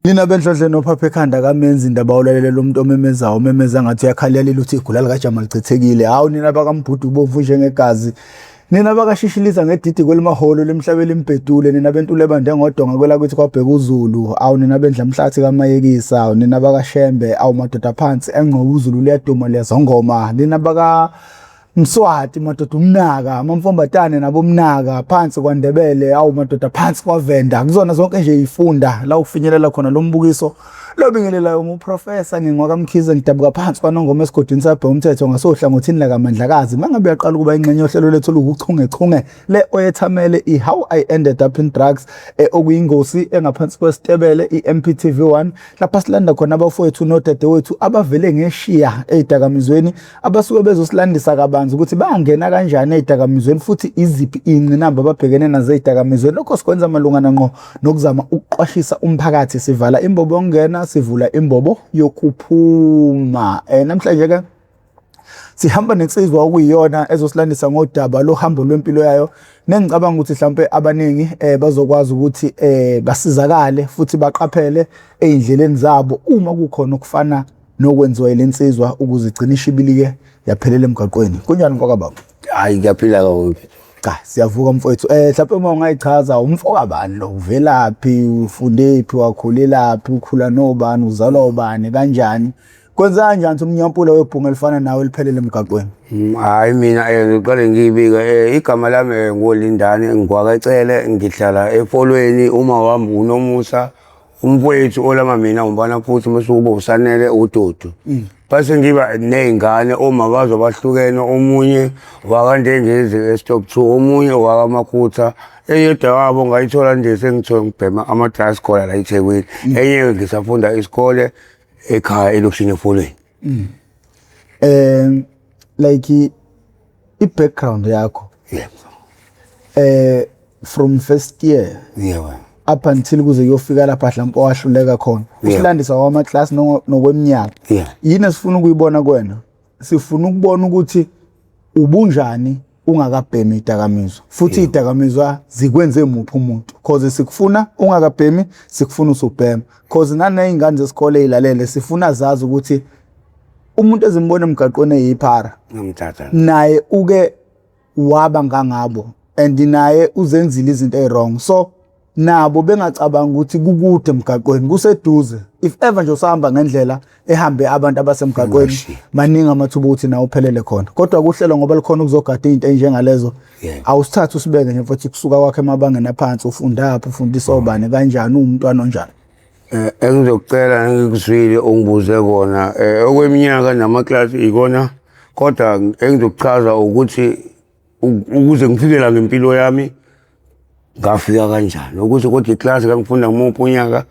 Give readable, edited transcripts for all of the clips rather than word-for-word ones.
Nina benhlonhle nophapha ekhanda kamenzi indaba awulalela umuntu omemezayo omemeza ngathi uyakhalyalela uthi igula likaJama lichithekile. Hawu nina bakamBhudu ubovu njengegazi. Nina bakashishiliza ngedidi kwelimaholo lemhlabela impedule. Nina bentuleba njengodonga kwela kwethi kwabheka uZulu. Awu nina bendla mhlathi kaMayekisa. Awu nina bakashembe. Awu madoda phansi engqoba uZulu liyaduma liyazongoma. Nina baka Mswati madoda umnaka, amamfombatane nabo umnaka phansi kwaNdebele. Awu madoda phansi kwaVenda. Kuzona zonke nje ifunda la ufinyelela khona lo mbukiso lobingelelayo umuprofessor ngingwakaMkhize ngidabuka phansi kwaNongoma esigodini sabhe umthetho ngasohlangothini la kaMandlakazi. Mangabe uyaqala ukuba ingxenye yohlelo lethu lokuchungechunge le oyethamele iHow I Ended Up in Drugs okuyingosi engaphansi kwesitebele iMPTV1 lapha silanda khona abafowethu nodadewethu abavele ngeshiya ezidakamizweni abasuke bezosilandisa kabanzi ukuthi bangena kanjani ezidakamizweni futhi iziphi ingcinamba ababhekene nazo ezidakamizweni. Lokho sikwenza malungana ngqo nokuzama ukuqwashisa umphakathi. Sivala imbobo yokungena sivula imbobo yokuphuma. Namhlanje ke sihamba nensizwa okuyiyona ezosilandisa ngodaba lohambo lwempilo yayo. Nengicabanga ukuthi mhlawumbe abaningi bazokwazi ukuthi basizakale futhi baqaphele ezindleleni zabo uma kukhona ukufana nokwenziwa ilensizwa ukuzigcina ishibilike yaphelela emgaqweni. Kunjani mfoka baba? Hayi kuyaphila konke. Cha siyavuka mfowethu. Mhlawumbe uma ungayichaza umfoka bani lo, uvelaphi, ufundephi, wakhulelaphi, ukhula nobani, uzalwa ubani kanjani? Kwenza kanjani umnyampula webhunga elifana nawe liphelele emgaqweni? Hayi mina ngiqale ngibika igama lami ngoLindane ngikwakecele ngihlala efolweni uma wami uNomusa umfowethu olama mina umbana futhi masukuba usanele uDodo. Base ngiba nezingane oma bazo bahlukene, omunye wakandengezi eStop 2, omunye wakamakhutha. Eyodwa wabo ngayithola nje sengithola ngibhema ama-drugs khona la eThekwini. Enye ngisafunda isikole ekhaya elokishini efolweni. Like i-background yakho. Yeah. From first year. Yeah. Up until kuze kuyofika lapha mhlawumbe owahluleka khona. Usilandisa kwama class nokweminyaka. Yini esifuna ukuyibona kwena? Sifuna ukubona ukuthi ubunjani ungakabhemi idakamizwa. Futhi idakamizwa zikwenze muphi umuntu. Cause sikufuna ungakabhemi, sikufuna usubhema. Cause nanezingane zesikole ezilalele sifuna zazi ukuthi umuntu ezimbona emgaqweni eyiphara. Ngimthatha. Naye uke waba ngangabo and naye uzenzile izinto ezwrong. So nabo bengacabanga ukuthi kukude emgaqweni kuseduze. If ever nje usahamba ngendlela ehambe abantu abasemgaqweni maningi amathuba ukuthi nawe uphelele khona. Kodwa kuhlelo ngoba likhona ukuzogada izinto enjengalezo. Awusithatha usibeke nje futhi kusuka kwakhe emabangeni aphansi ufunda apha ufundisa obani kanjani umntwana onjani. Engizocela ngikuzwile ungibuze kona okweminyaka namaklasi ikona kodwa engizokuchaza ukuthi ukuze ngifike la ngempilo yami ngafika kanjani ukuthi kodwa iclass ngangifunda ngumuphi unyaka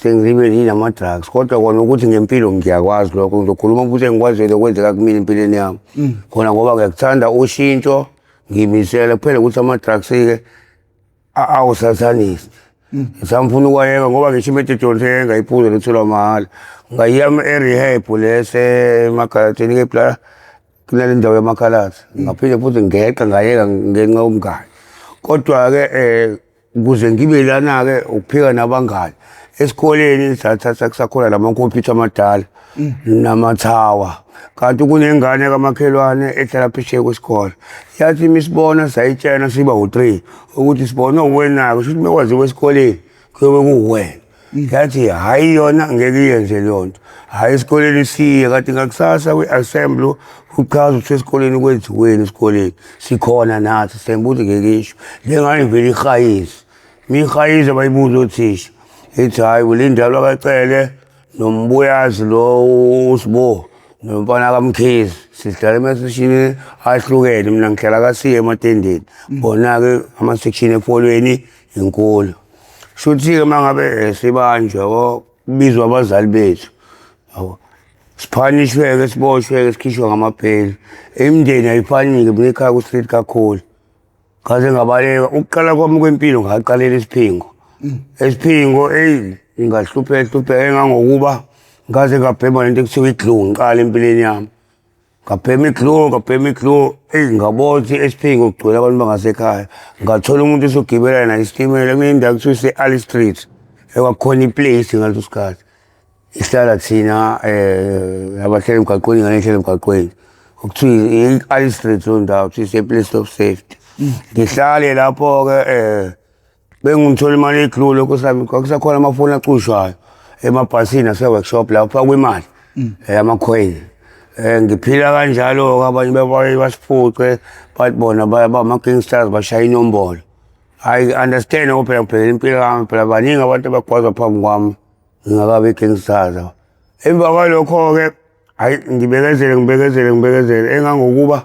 sengizibe yinama drugs kodwa kona ukuthi ngempilo ngiyakwazi lokho ngizokhuluma futhi engikwazile kwenzeka kumina empilweni yami khona ngoba ngiyakuthanda ushintsho ngimisela kuphela ukuthi ama drugs ke awusathanisi samfuna ukwayeka ngoba ngisho iMethadone ngayiphuza lethola mahala ngayiyama rehab lese eMakhalateni ke phela kunale ndawo eMakhalati ngaphinde futhi ngeqa ngayeka ngenxa yomngane. Kodwa ke kuze ngibe lana ke ukuphika nabangani esikoleni sathatha kusakhona lamakhompyutha amadala namathawa kanti kunengane kamakhelwane ehlala phesheya kwesikole yathi misibona sayitshena siba u3 ukuthi sibona uwena kusho ukuthi mekwazi esikoleni kuyobe kuwena yathi hayi yona ngeke iyenze lonto hayi esikoleni siye kanti ngakusasa kweassembly uchaza ukuthi esikoleni kwenziweni esikoleni sikhona nathi sembuthi ngekisho njengani vele ihayisi mihayiza bayibuza uthisha ethi hayi ulindalo akacele nombuyazi lo uSibo nomfana kaMkhize sihlala emaseshini ahlukene mina ngihlala kaSiye ematendeni bona ke ama section efolweni inkulu shuthi ke mangabe sibanjwe kubizwa abazali bethu yabo siphanishwe siboshwe sikhishwa ngamapheli imindeni ayifanike bekhaya ku street kakhulu kaze ngabaleka ukuqala kwami kwempilo ngaqalela isiphingo esiphingo ngahlupheka engangokuba ngaze ngabhema lento ekuthiwa iglue ngiqala empilweni yami ngabhema iglue ngabothi esiphingo kugcwele abantu bangasekhaya ngathola umuntu osogibela naye isitimela kunendawo kuthiwa ise-Ali Street ekwakhona iplace ngaleso sikhathi isihlala thina abahleli emgaqweni ngihleli emgaqweni okuthiwa i-Ali Street lo ndawo kuthiwa place of safety ngihlale lapho-ke bengithola imali eyikhulu lokho sami kwakusakhona amafoni acushwayo emabhasini ase-workshop lapho kwimali ama-coin ngiphila kanjalo-ke abanye bebaye basiphuce bathi bona bama-gangsters bashaya inombolo I understand phela ngibhekela impilo yami phela baningi abantu abagwaza phambi kwami ngingakabi i-gangsters emva kwalokho-ke hayi ngibekezele engangokuba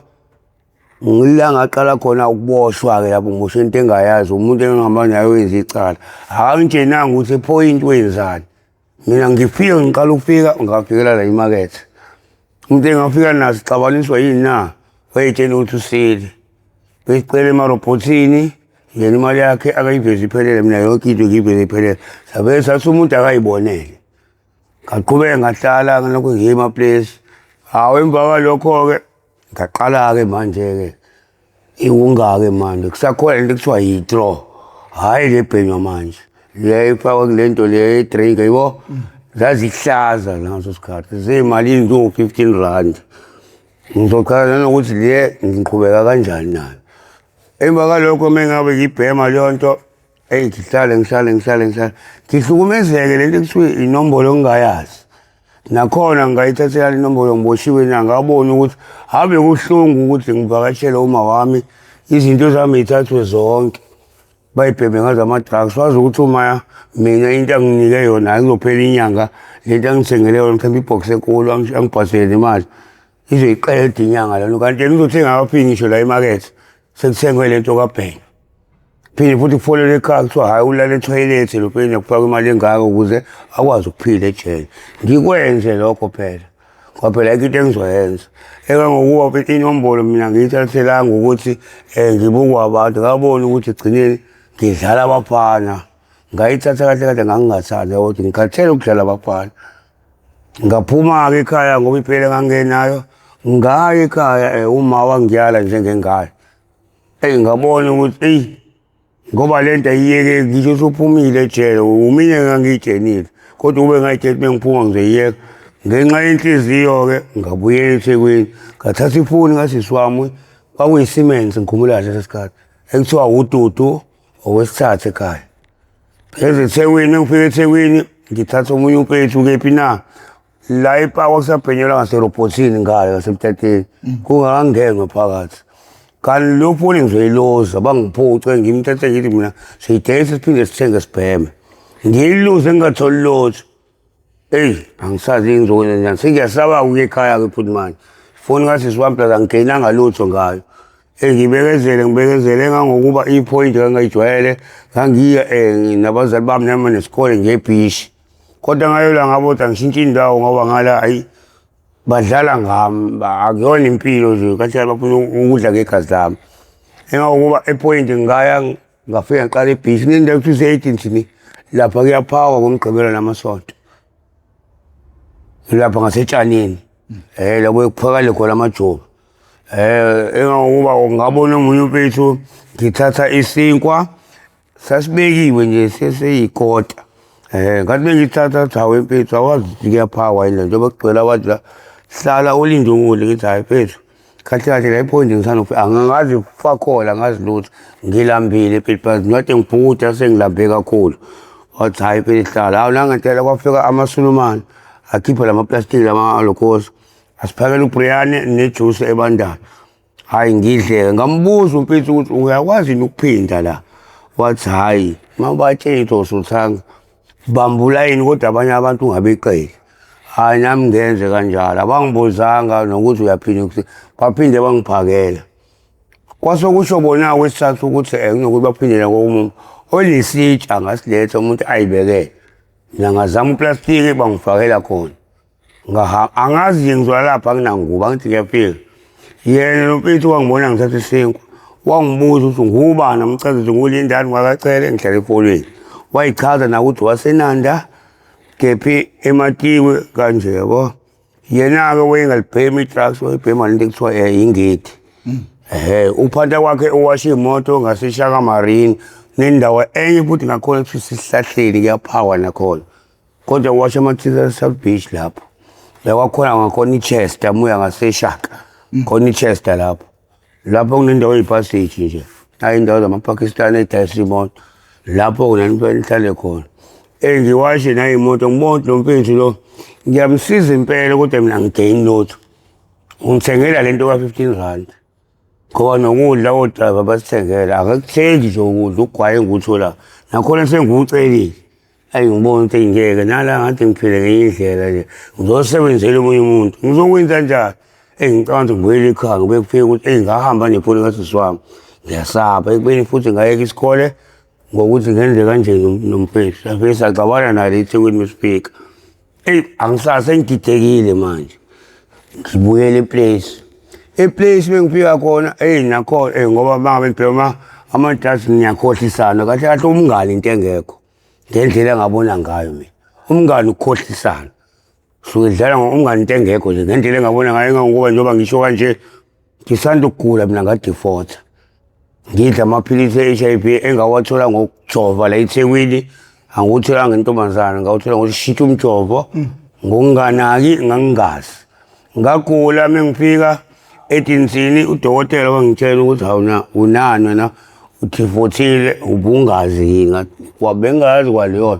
ngila ngaqala khona ukuboshwa-ke lapho ngiboshe into engayazi umuntu engihamba naye wenza icala akangitshenanga ukuthi ephoyinti wenzani mina ngifike ngiqala ukufika ngafikela la imakethe umuntu engafika naso xabaniswa yini na wayetshena ukuthi usile besicela emarobhothini yena imali yakhe akayivezi iphelele mina yonke into ngiyiveze iphelele sabe sathi umuntu akayibonele ngaqhubeka ngahlala ngalokho ngiye emaplace emva kwalokho-ke ngaqala-ke manje-ke iwunga-ke manje kusakhona lento kuthiwa yi-draw hhayi le bhenywa manje le ifakwe kule nto le drink yibo zazihlaza ngaso sikhathi zeyimalini njengo-R15 ngizochaza nanokuthi le ngiqhubeka kanjani nayo emva kwalokho mengabe ngibhema leyo nto ngihlale ngihlukumezeke lento kuthiwa inombolo ngingayazi nakhona ngayithathela inombolo ngiboshiwe ngabona ukuthi habe kuhlungu ukuthi ngivakashele uma wami izinto zami yithathwe zonke bayibheme ngazo ama-drugs wazi ukuthi uma mina into anginike yona akuzophela inyanga lento angithengele yona mhlawumbe ibhoksi enkulu angibhasele imali izoyiqeda inyanga lona kanti yena uzothenga kaphi ngisho la emakethe sekuthengwe lento kabhenya phinde futhi kufolele ekhaya kuthiwa hhayi ulala ethoyilethi lophinde kufakwe imali engaka ukuze akwazi ukuphila ejele ngikwenze lokho phela kwaphela yikho into engizoyenza engangokuba inombolo mina ngiyithathelanga ukuthi ngibukwa abantu ngabona ukuthi egcineni ngidlala abafana ngayithatha kahle kade ngangingathanda ukuthi ngikhathele ukudlala abafana ngaphuma-ke ekhaya ngoba iphela engangenayo ngaya ekhaya uma wangiyala njengengane ngabona ukuthi ngoba lento ayiyeke ngisho usuphumile ejele umine ngangiyitshenile kodwa ube ngayitshela bengiphuma ngizoyiyeka ngenxa yenhliziyo-ke ngabuyela eThekwini ngathatha ifoni ngasisi wami kwakuyi-Siemens ngikhumbula leso sikhathi ekuthiwa uDudu owesithathu ekhaya eze eThekwini ngifike eThekwini ngithatha omunye umpethu kephi na la ipawa kusabhenyelwa ngaserobhothini ngale ngasemtateni kungakangenwe phakathi kanti lo foni ngizoyiloza bangiphuce ngimthathe ngithi mina siyidayisa siphinde sithenge sibheme ngiyiluze ngingatholi lutho angisazi ngizokwenza njani sengiyasaba ukuya ekhaya-ke futhi manje ifoni ngasisi wami plaza angingenanga lutho ngayo ngibekezele engangokuba iphoyinti ngangayijwayele ngangiya nabazali bami nama nesikole ngebhishi kodwa ngayola ngabothi angishintshe indawo ngoba ngala hayi badlala ngami akuyona impilo nje kahle bafuna ukudla ngegazi lami engangokuba ephoyinti ngaya ngafika ngiqala ebhishi kunendawo kuthiwa ise-18 lapha kuyaphakwa ngomgqibelo namasonto lapha ngasetshanini labo kuphakale khona amajobo engangokuba ngabona omunye umpethu ngithatha isinkwa sasibekiwe nje seseyikota ngathi bengithatha hawe mfethu awazi kuyaphakwa yini njengoba kugcwele abantu la hlala ulinde ukudla ngithi hayi mfethu kahle kahle la iphoyinti ngisanokufa angazi fakhola ngazi lutho ngilambile phela nginade ngibhukuda sengilambe kakhulu wathi hayi phela hlala hawu nangentela kwafika amasulumane akhipha lamaplastiki lama-alokosi asiphakela ubriyane nejuice ebandayo hayi ngidleke ngambuza umpethu ukuthi uyakwazi yini ukuphinda la wathi hayi mabatshela into usuthanga bambula yini kodwa abanye abantu ungabeqeli hayi nami ngenze kanjalo abangibuzanga nokuthi uyaphinda baphinde bangiphakela kwasokusho bona wesithathu ukuthi kunokuthi baphindela komuntu olisitsha ngasiletha umuntu ayibekele mina ngazama uplastiki bangifakela khona angazi ngizwa lapha kunanguba ngithi ngiyafika yena nompethu wangibona ngithatha isinkwa wangibuza ukuthi ngubani amchazise ngulindani wakacele ngihlala efolweni wayichaza nakuthi wasenanda kephi ematiwe kanje yabo yena-ke wayengalibhemi i-drugs wayibhema lento ekuthiwa ingedi uphantha kwakhe owasha imoto ngaseShaka Marine nendawo enye futhi ngakhona sisihlahleni kuyaphawa nakhona kodwa washa amathisa South Beach lapho la kwakhona ngakhona iChester muya ngaseShaka khona iChester lapho kunendawo eyipassage nje ayindawo zamaPakistani edayisa imoto lapho kunento enihlale khona ngiwashe nayo imoto ngibona lo mfethu lo ngiyamsiza impela kodwa mina ngigain lotho ngithengela lento ka R15 ngoba nokudla odriver basithengela akakuthengi nje ukudla ugwaye nguthola nakhona sengucelile ayi ngibona ukuthi ngeke nala ngathi ngiphile ngenye indlela nje ngizosebenzela omunye umuntu ngizokwenza njani ngicabanga ngibuyele ekhaya ngibe kufika ukuthi ngahamba nephone ngasisi wami ngiyasaba ekubeni futhi ngayeka isikole ngokuthi ngenze kanje nomfethu afike sacabana naye eThekwini Mspeak angisase ngididekile manje ngibuyele eplace bengifika khona nakhona ngoba mangabe ngibhema ama-drugs ngiyakhohlisana kahle umngane into engekho ngendlela engabona ngayo mina umngane ukukhohlisana suke dlala umngane into engekho nje ngendlela engabona ngayo ngoba njengoba ngisho kanje ngisanda ukugula mina ngadefaulta ngidla amaphilisi e-HIV engawathola ngokujova la eThekwini anguthola ngentombazana ngawuthola ngokuthi shitha umjovo ngokunganaki ngangingazi ngagula mengifika edinsini udokotela wangitshela ukuthi awuna unani wena uthifothile ubungazi yini wabengazi kwaleyo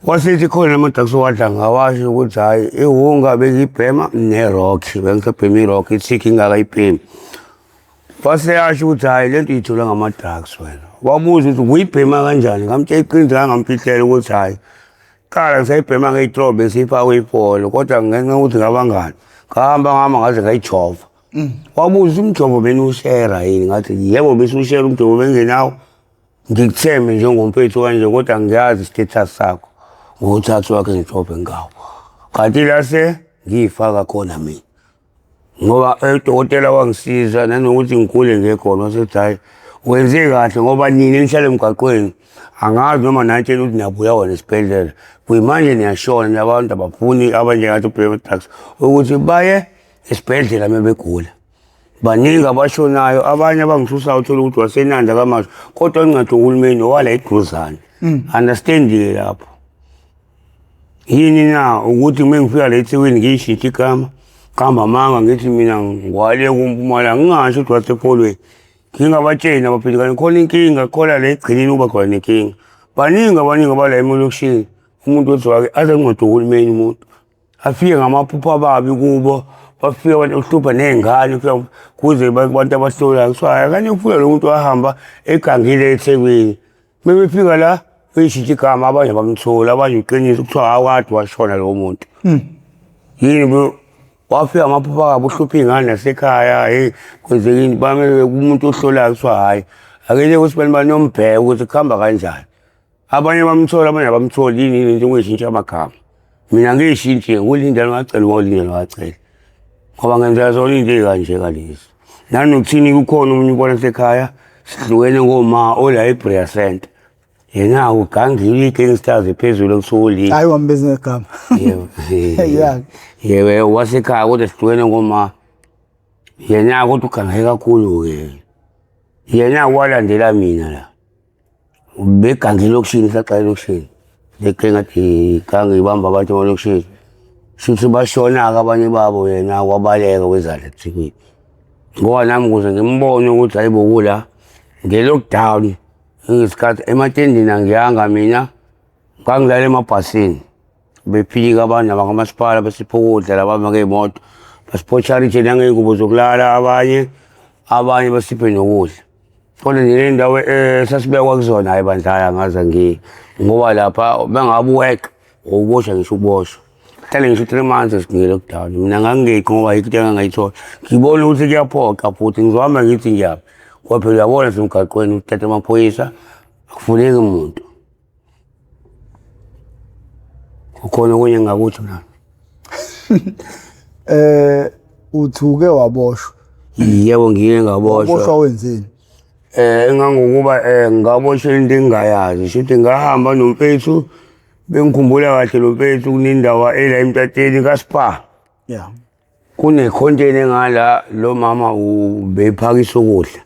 wasithi khona ama-drugs wadla ngawasho ukuthi hayi ihunga bekibhema ne-rock bengisabhema i-rock ithiki ingakayibhemi waseyasho ukuthi hayi lento uyithola ngama-drugs wena wabuza ukuthi uyibhema kanjani ngamtshela iqiniso ngamfihlela ukuthi hayi qala ngisayibhema ngeyitrobe siyifakwe ipolo kodwa ngenxa ukuthi ngabangani ngahamba ngaze ngayijova wabuza umjovo benushera yini ngathi yebo besushera umjovo bengenawo ngikuthembe njengomfethu kanje kodwa ngiyazi status sakho ngothathu wakhe ngijove ngawo kanti lase ngiyifaka khona mina ngoba udokotela wangisiza nanokuthi ngigule ngekhona wasethi hayi wenze kahle ngoba nini nihlale emgaqweni angazi noma nantshela ukuthi niyabuya wona esibhedlela kuyimanje niyashona nabantu abafuni abanjengathi ubhema drugs ukuthi baye esibhedlela mebegula baningi abashonayo abanye abangisusayo uthola ukuthi wasenanda kamasho kodwa incwadi uhulumeni wala eduzane understand-ke lapho yini na ukuthi mengifika la eThekwini ngiyishitha igama qamba manga ngithi mina ngwale kuMpumalanga ngingasho ukuthi wasepholweni ngingabatsheni abaphilikayo khona inkinga khona la egcinini uba khona nenkinga baningi abala emolokishini umuntu othi wake aze incwadi uhulumeni umuntu afike ngamaphupho ababi kubo bafika abantu uhlupha ney'ngane kuze abantu abahlolayo kuthiwa hayi kanye kufuna lo muntu wahamba egangile eThekwini bebefika la beyishitha igama abanye bamthola abanye uqiniso kuthiwa awakade washona lowo muntu yini wafika amaphupho akabo uhlupha iy'ngane nasekhaya kwenzekini bamele umuntu ohlolayo kuthiwa hhayi akele ukuthi banombheka ukuthi kuhamba kanjani abanye bamthola abanye abamtholi yini njengokuyishintsha amagama mina ngiyishintshe ngulindela ngacela ngolindela ngacela ngoba ngenzela zona into ey'kanje kalezi nanokuthini kukhona omunye ubona sekhaya sihlukene ngoma oLibrary Center yena ugangile i-gangsters ephezulu ekusolini hayi wambeza negama yebo wasekhaya kodwa sihlukene ngoma yena kodwa ugange kakhulu-ke yena walandela mina la begange elokishini saqala elokishini ngathi gange ibamba abantu emalokishini shuthi bashona-ke abanye babo yena wabaleka wezala eThekwini ngoba nami ukuze ngimbone ukuthi hayi bokula nge-lockdown ngesikhathi ematendini angihanga mina ngangilala emabhasini bephika abantu abangamasipala besipha ukudla labama ngey'moto basipho charity nangey'ngubo zokulala abanye basiphe nokudla kodwa nile ndawo sasibekwa kuzona hayi bandlala ngaze ngiye ngoba lapha bengabe uweka uboshwa ngisho uboshwa hlale ngisho 3 months nge-lockdown mina ngangingekho ngoba yikho into engangayithola ngibona ukuthi kuyaphoqa futhi ngizohamba ngithi ngiyaphi ngoba phela uyabona semgaqweni uthatha amaphoyisa akufuneki umuntu ukhona okunye ngakuthi mina uthuke waboshwa yebo ngike ngaboshwa waboshwa wenzeni engangokuba ngaboshwa into engingayazi shuthi ngahamba nomfethu bengikhumbula kahle lo mfethu kunendawo ela eMtateni kaSpa yeah kunekhonteni engala lo mama ubephakisa ukudla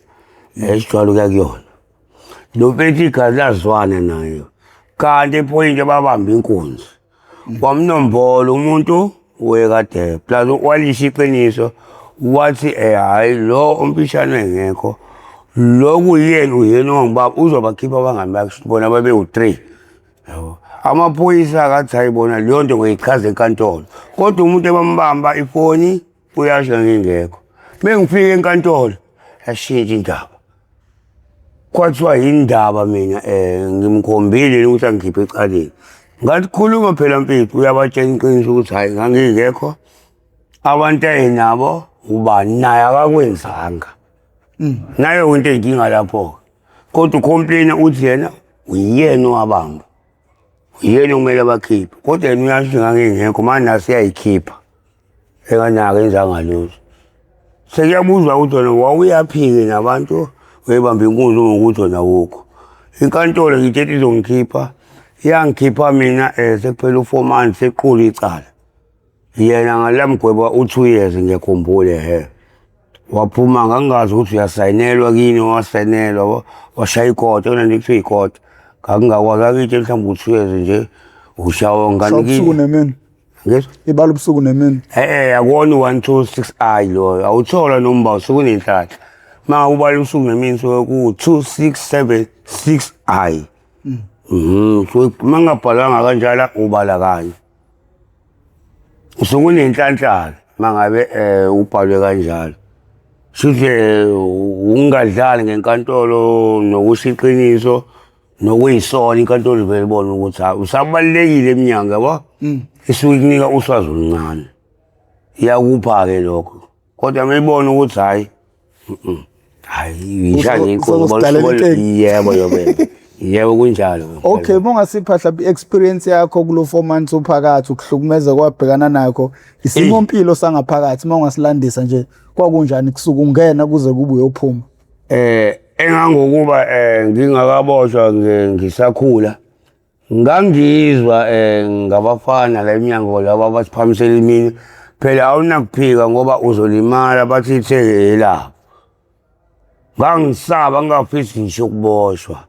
esijwalo kuyakuyona lo phethe igazi lazwana nayo kanti ephoyinti babamba inkunzi wamnombola umuntu wekade plus walisha iqiniso wathi hayi lo umpishano engekho lo kuyena uyena ongibaba uzobakhipha abangani bakhe bona babe u3 yabo amaphoyisa akathi ayibona leyo nto ngoyichaza enkantolo kodwa umuntu ebambamba ifoni uyasho ngingekho bengifika enkantolo yashintsha indaba kwathiwa indaba mina ngimkhombile ukuthi angikhiphe ecaleni ngathi khuluma phela mfethu uyabatshela iqiniso ukuthi hayi ngangingekho abantu ayinabo ubani naye akakwenzanga nayo into enkinga lapho kodwa ucomplain uthi yena uyena owabamba uyena kumele bakhiphe kodwa yena uyasho ngangingekho manje nasiyayikhipha enganaka enzanga lutho sekuyabuzwa ukuthi wena wawuyaphike nabantu webamba inkunzi ngokuthi wena wukho inkantolo ngithethe izongikhipha yangikhipha mina sekuphela u4 months seqhulu icala yena ngalamgweba u2 years ngiyakhumbule waphuma ngangazi ukuthi uyasayinelwa kini wasayinelwa washaya ikota kuna nje kuthiwa ikota ngakungakwazi akithi mhlawumbe u2 years nje ushawo ngani ubusuku nemini ngizwa ibala ubusuku nemini akona 126 I lo awuthola nomba usuku nenhlanhla ma ubala ubusuku nemini so ku 2676 I so mangabhalanga kanjalo ubala kanye usuku nenhlanhla mangabe ubhalwe kanjalo sithi ungadlali ngenkantolo nokusho iqiniso nokuyisona inkantolo vele ibona ukuthi usabalekile eminyanga yabo isuke kunika uswazi oluncane iyakupha ke lokho kodwa mayibona ukuthi hayi yishanje inkonzo yebo yobe yebo kunjalo okay mongasipha mhlawumbe experience yakho kulo 4 months uphakathi ukuhlukumeza kwabhekana nakho isimo impilo sangaphakathi mongasilandisa nje kwakunjani kusuka ungena kuze kube uyophuma engangokuba ngingakaboshwa ngisakhula ngangizwa ngabafana la eminyango laba abasiphamisela imini phela awunakuphika ngoba uzolimala bathi itheke lapho ngangisaba ngafisi ngisho ukuboshwa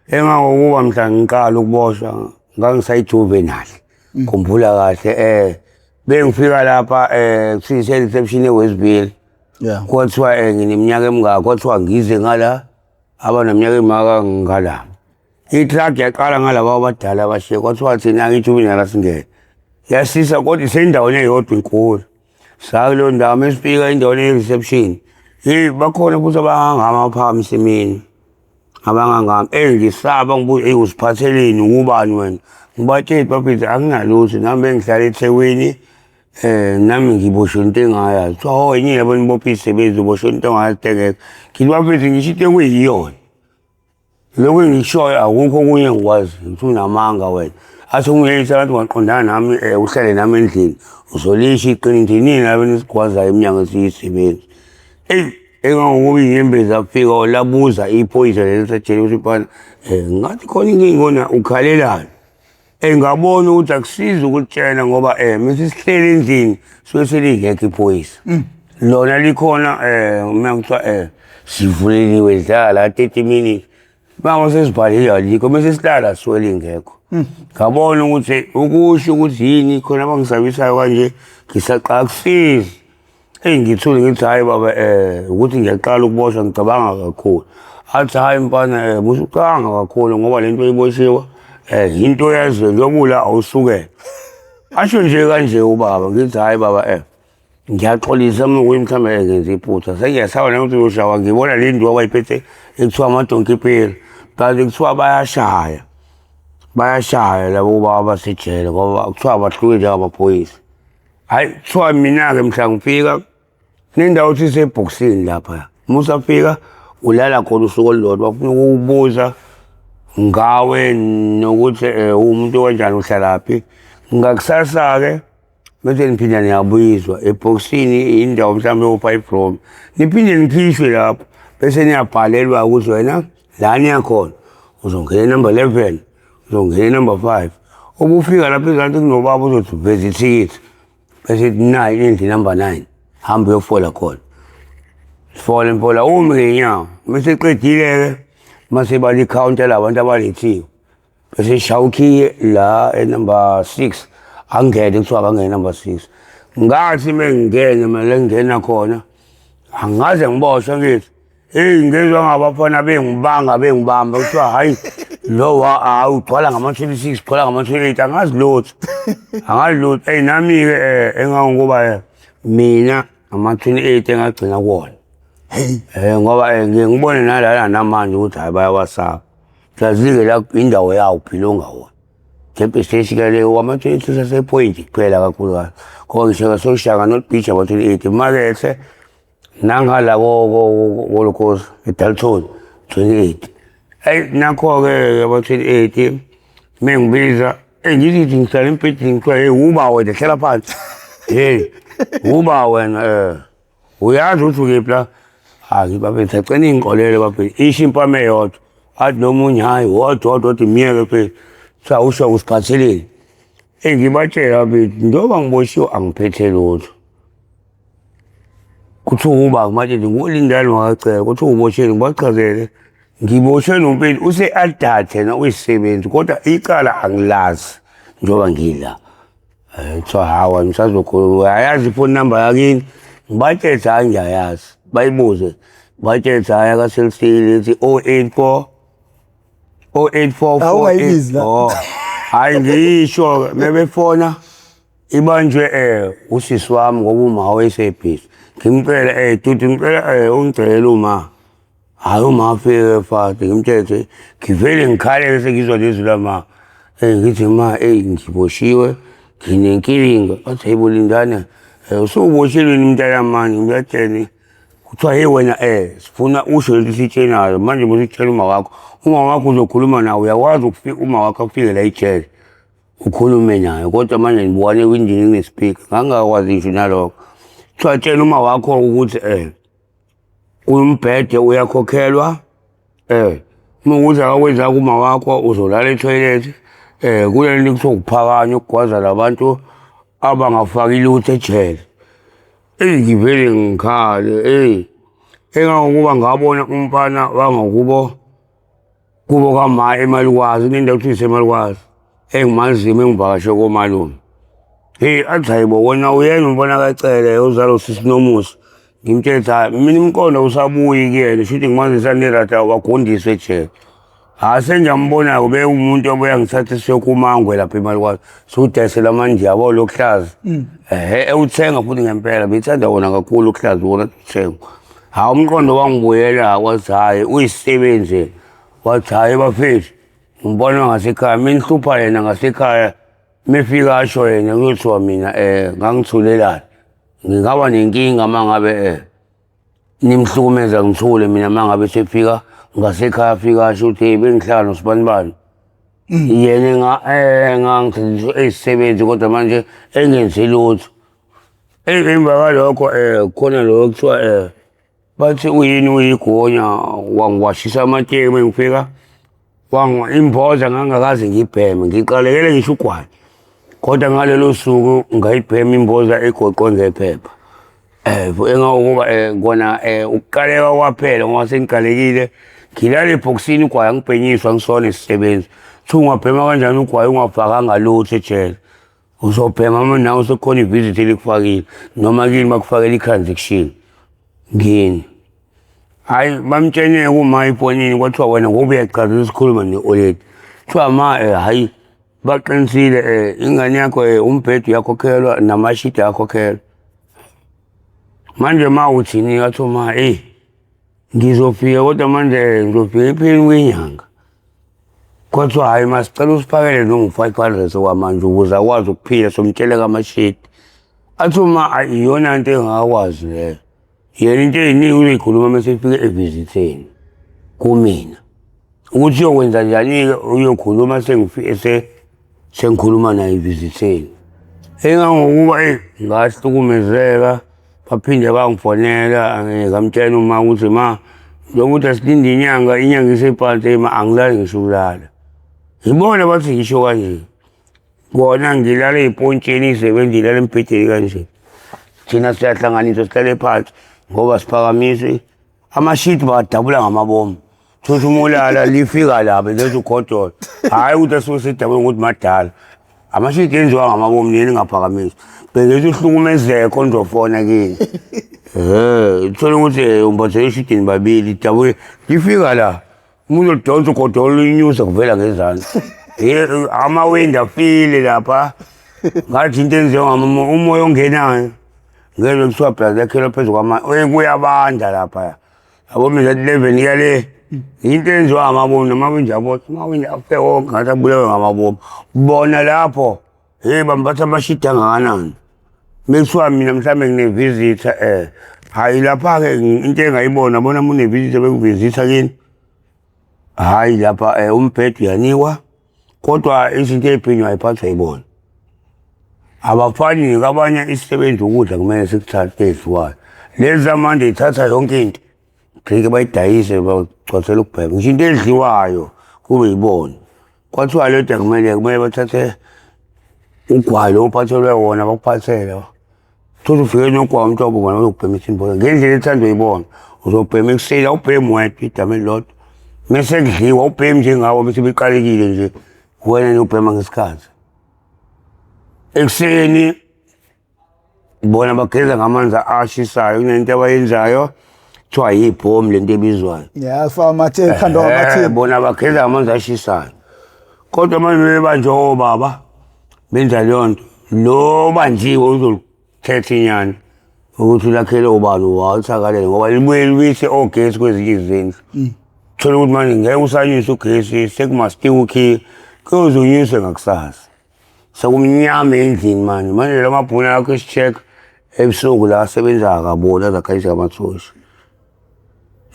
engangokuba mhla ngiqala ukuboshwa ngangisayijuvenile khumbula kahle bengifika lapha kusise reception eWestville kwathiwa ngineminyaka emingaka kwathiwa ngize ngala abaneminyaka emingaka ngala itruck yaqala ngalabo abadala abashiye kwathiwa thina ngijuvenile asingene yasisa kodwa isendaweni eyodwa inkulu sakulo ndawo mesifika endaweni ye-reception bakhona futhi abangangama phambi emini abangangami ngisaba ngibuze usiphatheleni ubani wena ngibatshela baphithi akungalutho nami bengihlala eThekwini nami ngiboshwe into engayazi kuthiwa yini yabo nibopha izisebenzi uboshwe into engayazi tekeke ngibaphithi ngisho into ekuyiyona lokho ngishoyo akukho okunye ngikwazi ngithi unamanga wena athi ungiyisa abantu waqondana nami uhlale nami endlini uzolisha iqiniso nini labo nisigwazayo eminyango siyisebenzi engangokuba iy'nyembezi afika labuza iphoyisa lelisejele ukuthi bana ngathi khona inkinga ukhalelani ngabona ukuthi akusizi ukutshena ngoba mesisihleli endlini suke selingekho iphoyisa lona likhona mina kuthiwa sivuleliwe dlala 30 minutes manje sesibhalile alikho bese sihlala suke lingekho ngabona ukuthi ukusho ukuthi yini khona abangisabisayo kanje ngisaqala kusiza ngithule ngithi hayi baba ukuthi ngiyaqala ukuboshwa ngicabanga kakhulu athi hayi mfana musucanga kakhulu ngoba lento oyiboshiwe into yazwe yobula awusukele asho nje kanje ubaba ngithi hayi baba ngiyaxolisa ukuthi mhlawumbe ngenza iphutha sengiyasaba nokuthi uyoshawa ngibona le ndwa abayiphethe ekuthiwa amadonki phela kanti kuthiwa bayashaya labo baba basejele ngoba kuthiwa bahluke njengamaphoyisa hayi kuthiwa mina-ke mhla ngifika nendawo uthi isebhokisini lapha musafika ulala khona usuku olulodwa bafuna ukubuza ngawe nokuthi umuntu kanjani uhlalaphi ngakusasa-ke bese niphinde niyabuyiswa ebhokisini indawo mhlawumbe o5 from niphinde nikhishwe lapho bese niyabhalelwa ukuthi wena la niyakhona uzongena number 11 uzongena number 5 ubufika lapho ezansi kunobaba uzothi veza ithikithi bese nayi indlu number 9 hamba uyofola khona fola mfola umi ngenyawo bese qedile-ke mase bali counter labantu abalethiwe bese shawukhiye la number 6 angene kuthiwa akangena number 6 ngathi mengingena manje ngena khona angaze ngiboshwe ngithi ngezwe ngabafana bengibamba kuthiwa hayi lo awugcwala ngama-26 gcwala ngama-28 angazi lutho nami-ke engangokuba mina ama-28 engagcina kuwona ngoba ngibone nalana namanje ukuthi hayi bayawasaba hlazike la indawo yawo phila ongawona kephi seshikelele wama-22 sasepoint kuphela kakhulukazi ngoba ngishaka soshaka not beach aba-28 imakethe nangala kolokhozi eDalton 28 nakho-ke aba-28 mengibiza ngizithi ngihlala empedini kuthiwa uba wena hlala phansi uba wena uyazi ukuthi ukephi la hayi bafethu acena iy'nkolelo bafethu isho impama eyodwa athi nomunye hhayi wodwa miyeke phela kuthiwa usho usiphatheleni ngibatshela bafethu njengoba ngiboshiwe angiphethe lutho kuthiwa uba manje ngolindani wakacela kuthiwa ubosheni ngibachazele ngiboshwe nompeli use-aldat na uyisisebenzi kodwa icala angilazi njengoba ngila kuthiwa hawa ngisazokhuluma ayazi ifoni number yakini ngibatshele hayi ngiyayazi bayibuze batshele hayi akaselisile ethi 084 084 hayi ngisho mebefona ibanjwe usisi wami ngoba uma wayesebhizi ngimcela dudu ngicela ungicela uma hayi uma afike fade ngimthethe ngivele ngikhale sengizwa lezwi lama ngithi ma ngiboshiwe nginenkinga bathi hayibolindana usuboshelweni mntana mani ngiyatshela kuthiwa wena sifuna usho lento sitshelayo manje musitshela uma wakho uzokhuluma nawe uyakwazi ukufika uma wakho afike la ejele ukhulume naye kodwa manje ngibukane ewindini nginespeaker ngangakwazi ngisho nalokho kuthiwa tshela uma wakho ukuthi umbhede uyakhokhelwa uma ukuthi akakwenza kuma wakho uzolala etoilet kulento kuthiwa ukuphakanya ukugwaza labantu abangafaki lutho ejele ngivele ngikhale engangokuba ngabona umfana wangakubo kama emalukwazi nendawo kuthiwa isemalukwazi engimaziyo engivakashe komalume athi hayibo wena uyena umfana kacele uzalo sisi Nomusa ngimtshela hayi mina imqondo usabuyi kuyena shuthi ngimazisa nerata wagondiswa ejele senjambona kube umuntu obuya ngithathe siyokumangwe lapha emalukwazi sudayisela amanje yabo lokuhlaza ewuthenga futhi ngempela bethanda wona kakhulu ukuhlaza wona uthenga hayi umqondo wangibuyela wathi hayi uyisisebenzi wathi hayi bafethu ngibona ngasekhaya mina ngihlupha yena ngasekhaya mefika asho yena kuthiwa mina ngangithulelani ngingaba nenkinga mangabe nimhlukumeza ngithule mina mangabe sefika ngasekhaya afika asho ukuthi bengihlala nosibanibani yena ngangithenjiswe eyisisebenzi kodwa manje engenzi lutho emva kalokho khona lokho kuthiwa bathi uyini uyigonya wangiwashisa amateki mengifika imboza ngangakaze ngibheme ngiqalekele ngisho ugwayi kodwa ngalelo suku ngayibhema imboza egoqwe ngephepha engakuba kona ukuqaleka kwaphela ngoba sengiqalekile ngilala ebhokisini ugwayi angibhenyiswa ngisona isisebenzi thi ungabhema kanjani ugwayi ungafakanga lutho ejele uzobhema nawe usekhona ivisit elikufakile noma kini bakufakela i-transaction ngini hayi bamtshenye kuma ifonini kwathiwa wena ngoba uyaqala isikhuluma ne-oledi kuthiwa ma hayi baqinisile ingane yakho umbhede uyakhokhelwa namashidi ayakhokhelwa manje ma uthini kathiwa ma ngizofika kodwa manje ngizofika epheleni kwenyanga kwathiwa hayi masicela usiphakele nongu-500 okwamanje ukuze akwazi ukuphila somtsheleka amashidi athiwa ma iyona nto engakwazi leyo yena into eyiningi uzoyikhuluma mesefike evizitheni kumina ukuthi uyokwenza njani-ke uyokhuluma sengikhuluma naye evizitheni engangokuba ngahlukumezeka baphinde bangifonela ngamtshela uma ukuthi ma njengokuthi asilinde inyanga isephansi angilali ngisho ukulala ngibona bathi ngisho kanje kona ngilala ey'pontsheni isebenzi ilala embhedeni kanje thina siyahlanganiswa sihlale phansi ngoba siphakamiswe amashidi bawadabula ngamabomu Thuthi umulala lifika lapha lezo ukhodola. Hayi ukuthi asusidabwe ukuthi madala. Amashidi enziwa ngamabomu nini ngaphakamisa. Bengeke uhlukumezeke konzofona kini. Uthola ukuthi umbathe ishidini babili dabwe lifika la. Umuntu udonsa ukhodola inyusa kuvela ngezandla. Amawindi afile lapha. Ngathi into enziwa umoya ongenayo. Ngeke kuthiwa black yakhela phezulu kwama kuyabanda lapha. Yabo mina level yale into enziwa ngamabomu namawindi yabo amawindi afe wonke ngathi abulewe ngamabomu. Bona lapho bambatha amashidi angakanani. Bekuthiwa mina mhlambe ngine-visitor hayi lapha-ke into engayibona bona une-visitor bekuvisitha kini. Hayi lapha umbhede uyanikwa kodwa izinto ey'phinywa ayiphathwa yibona. Abafani kabanye isisebenzi ukudla kumele sikuthathe ezidliwayo. Lezi zamanje ithatha yonke into. Ngeke bayidayise bacwathela ukubheka. Ngisho into edliwayo kube yibona. Kwathiwa leda kumele bathathe ugwayi lo uphathelwe wona bakuphathele. Thothi ufike nogwayi umhlobo bona uzokubhema isimbo. Ngendlela ethandwa yibona. Uzobhema ekuseni awubhemi wedwa idama elilodwa. Mese kudliwa ubhemi njengabo bese beqalekile nje. Wena ubhema ngesikhathi. Ekuseni bona bageza ngamanzi ashisayo kunento abayenzayo kuthiwa yibhomu lento ebizwayo. Yeah, amathe ekhandwa ngamathe. Bona bageza ngamanzi ashisayo. Kodwa manje bebanje obaba benza leyo nto. Lo banjiwe uzolithetha inyani ukuthi ulakhele ubani wawuthakalele ngoba libuye libise ogesi kwezinye izindlu. Thola ukuthi manje ngeke usanyise ugesi sekumastika ukhiye kuzonyiswe ngakusasa. Sekumnyama endlini manje lamabhunu akho esicheck ebusuku la asebenza kabona zakhayisa amathoshi.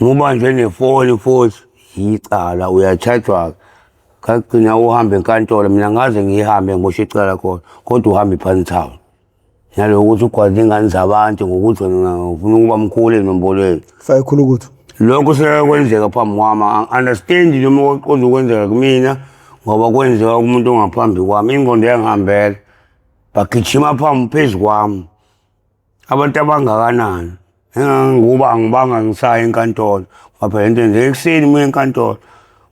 Ngoba nje nefoni futhi yicala uyachargewa kagcina uhambe enkantolo mina ngaze ngihambe ngosho icala khona kodwa uhambe ePan Town. Nalo ukuthi ugwaze ingane zabantu ngokuthi wena ufuna ukuba mkhulu enombolweni. Faya khulu ukuthi lokho sekwenzeka phambi kwami understand noma oqonda ukwenzeka kumina ngoba kwenzeka umuntu ongaphambi kwami ingqondo yangihambela bagijima phambi phezulu kwami abantu abangakanani ngoba angibanga ngisaya enkantolo ngoba into nje ekuseni mina enkantolo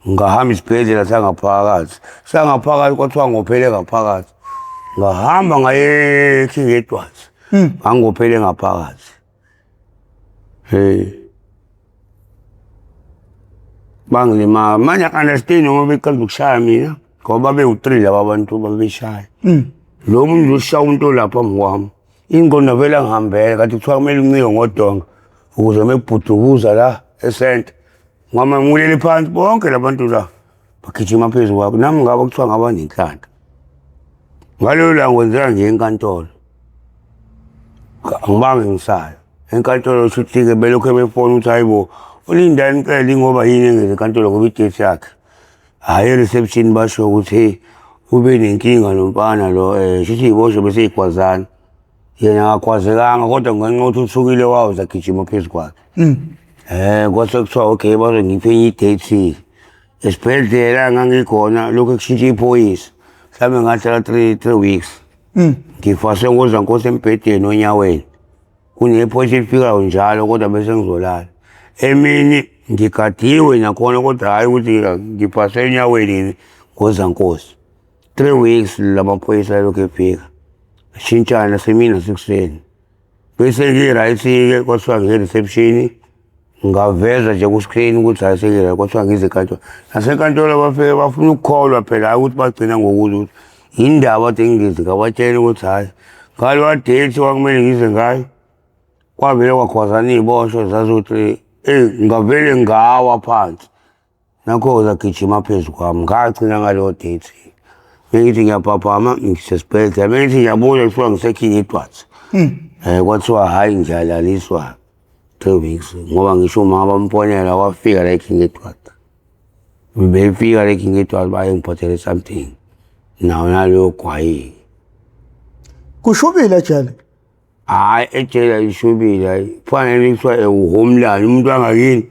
ngahamba isibhedlela sangaphakathi kwathiwa ngophele ngaphakathi ngahamba ngaye King Edwards ngangophele ngaphakathi bangilima manje understand ngoba beqala ukushaya mina ngoba bewu3 laba bantu babeshaya lo muntu ushaya umuntu lapha ngwami ingqondo vela ngihambela kanti kuthiwa kumele uncike ngodonga ukuze mebhudukuza la esenta ngama ngulele phansi bonke labantu la bagijima phezulu kwakho nami ngaba kuthiwa ngaba nenhlanhla ngalo la kwenzeka nje enkantolo ngibange ngisaya enkantolo uthi-ke belokhu befona ukuthi hayibo ulindani impela ngoba yini engeze enkantolo ngoba idate yakhe hayi reception basho ukuthi ube nenkinga nomfana lo shithi ibosho bese igwazana yena akakwazekanga kodwa ngenxa ukuthi uthukile wawo zagijima phezulu kwakhe kwase kuthiwa okay bazongipha enye idate esibhedlela ngangikhona lokhu kushintsha iphoyisa mhlawumbe ngahlala 3 weeks ngifase ngozankosi embhedeni onyaweni kunephoyisa elifikayo njalo kodwa bese ngizolala emini ngigadiwe nakhona kodwa hayi ukuthi ngipase enyaweni ngozankosi 3 weeks lamaphoyisa lokhu efika shintshana semina sekuseni bese ngiright-ke kwathiwa nge-reception ngaveza nje ku-screen ukuthi hayi sekira kwathiwa ngize enkantolo nasenkantolo bafike bafuna ukukholwa phela hayi ukuthi bagcina ngokuthi yindaba ade ngize ngabatshela ukuthi hayi ngalewa date kwakumele ngize ngayo kwavele kwakhwazana iy'bosho zazothi ngavele ngawa phansi nakho zagijima phezu kwami ngagcina ngaleyo date bengithi ngiyaphaphama ngisesibhedlela bengithi ngiyabuya kuthiwa ngise-King Edwards kwathiwa hhayi ngiyalaliswa 3 weeks ngoba ngisho uma bamfonela wafika la eKing Edwards befika la eKing Edwards baye ngiphathele something nawo naleyo gwayi kushubile ejele hayi ejele ishubile kufanele kuthiwa uhomeland umuntu wangakini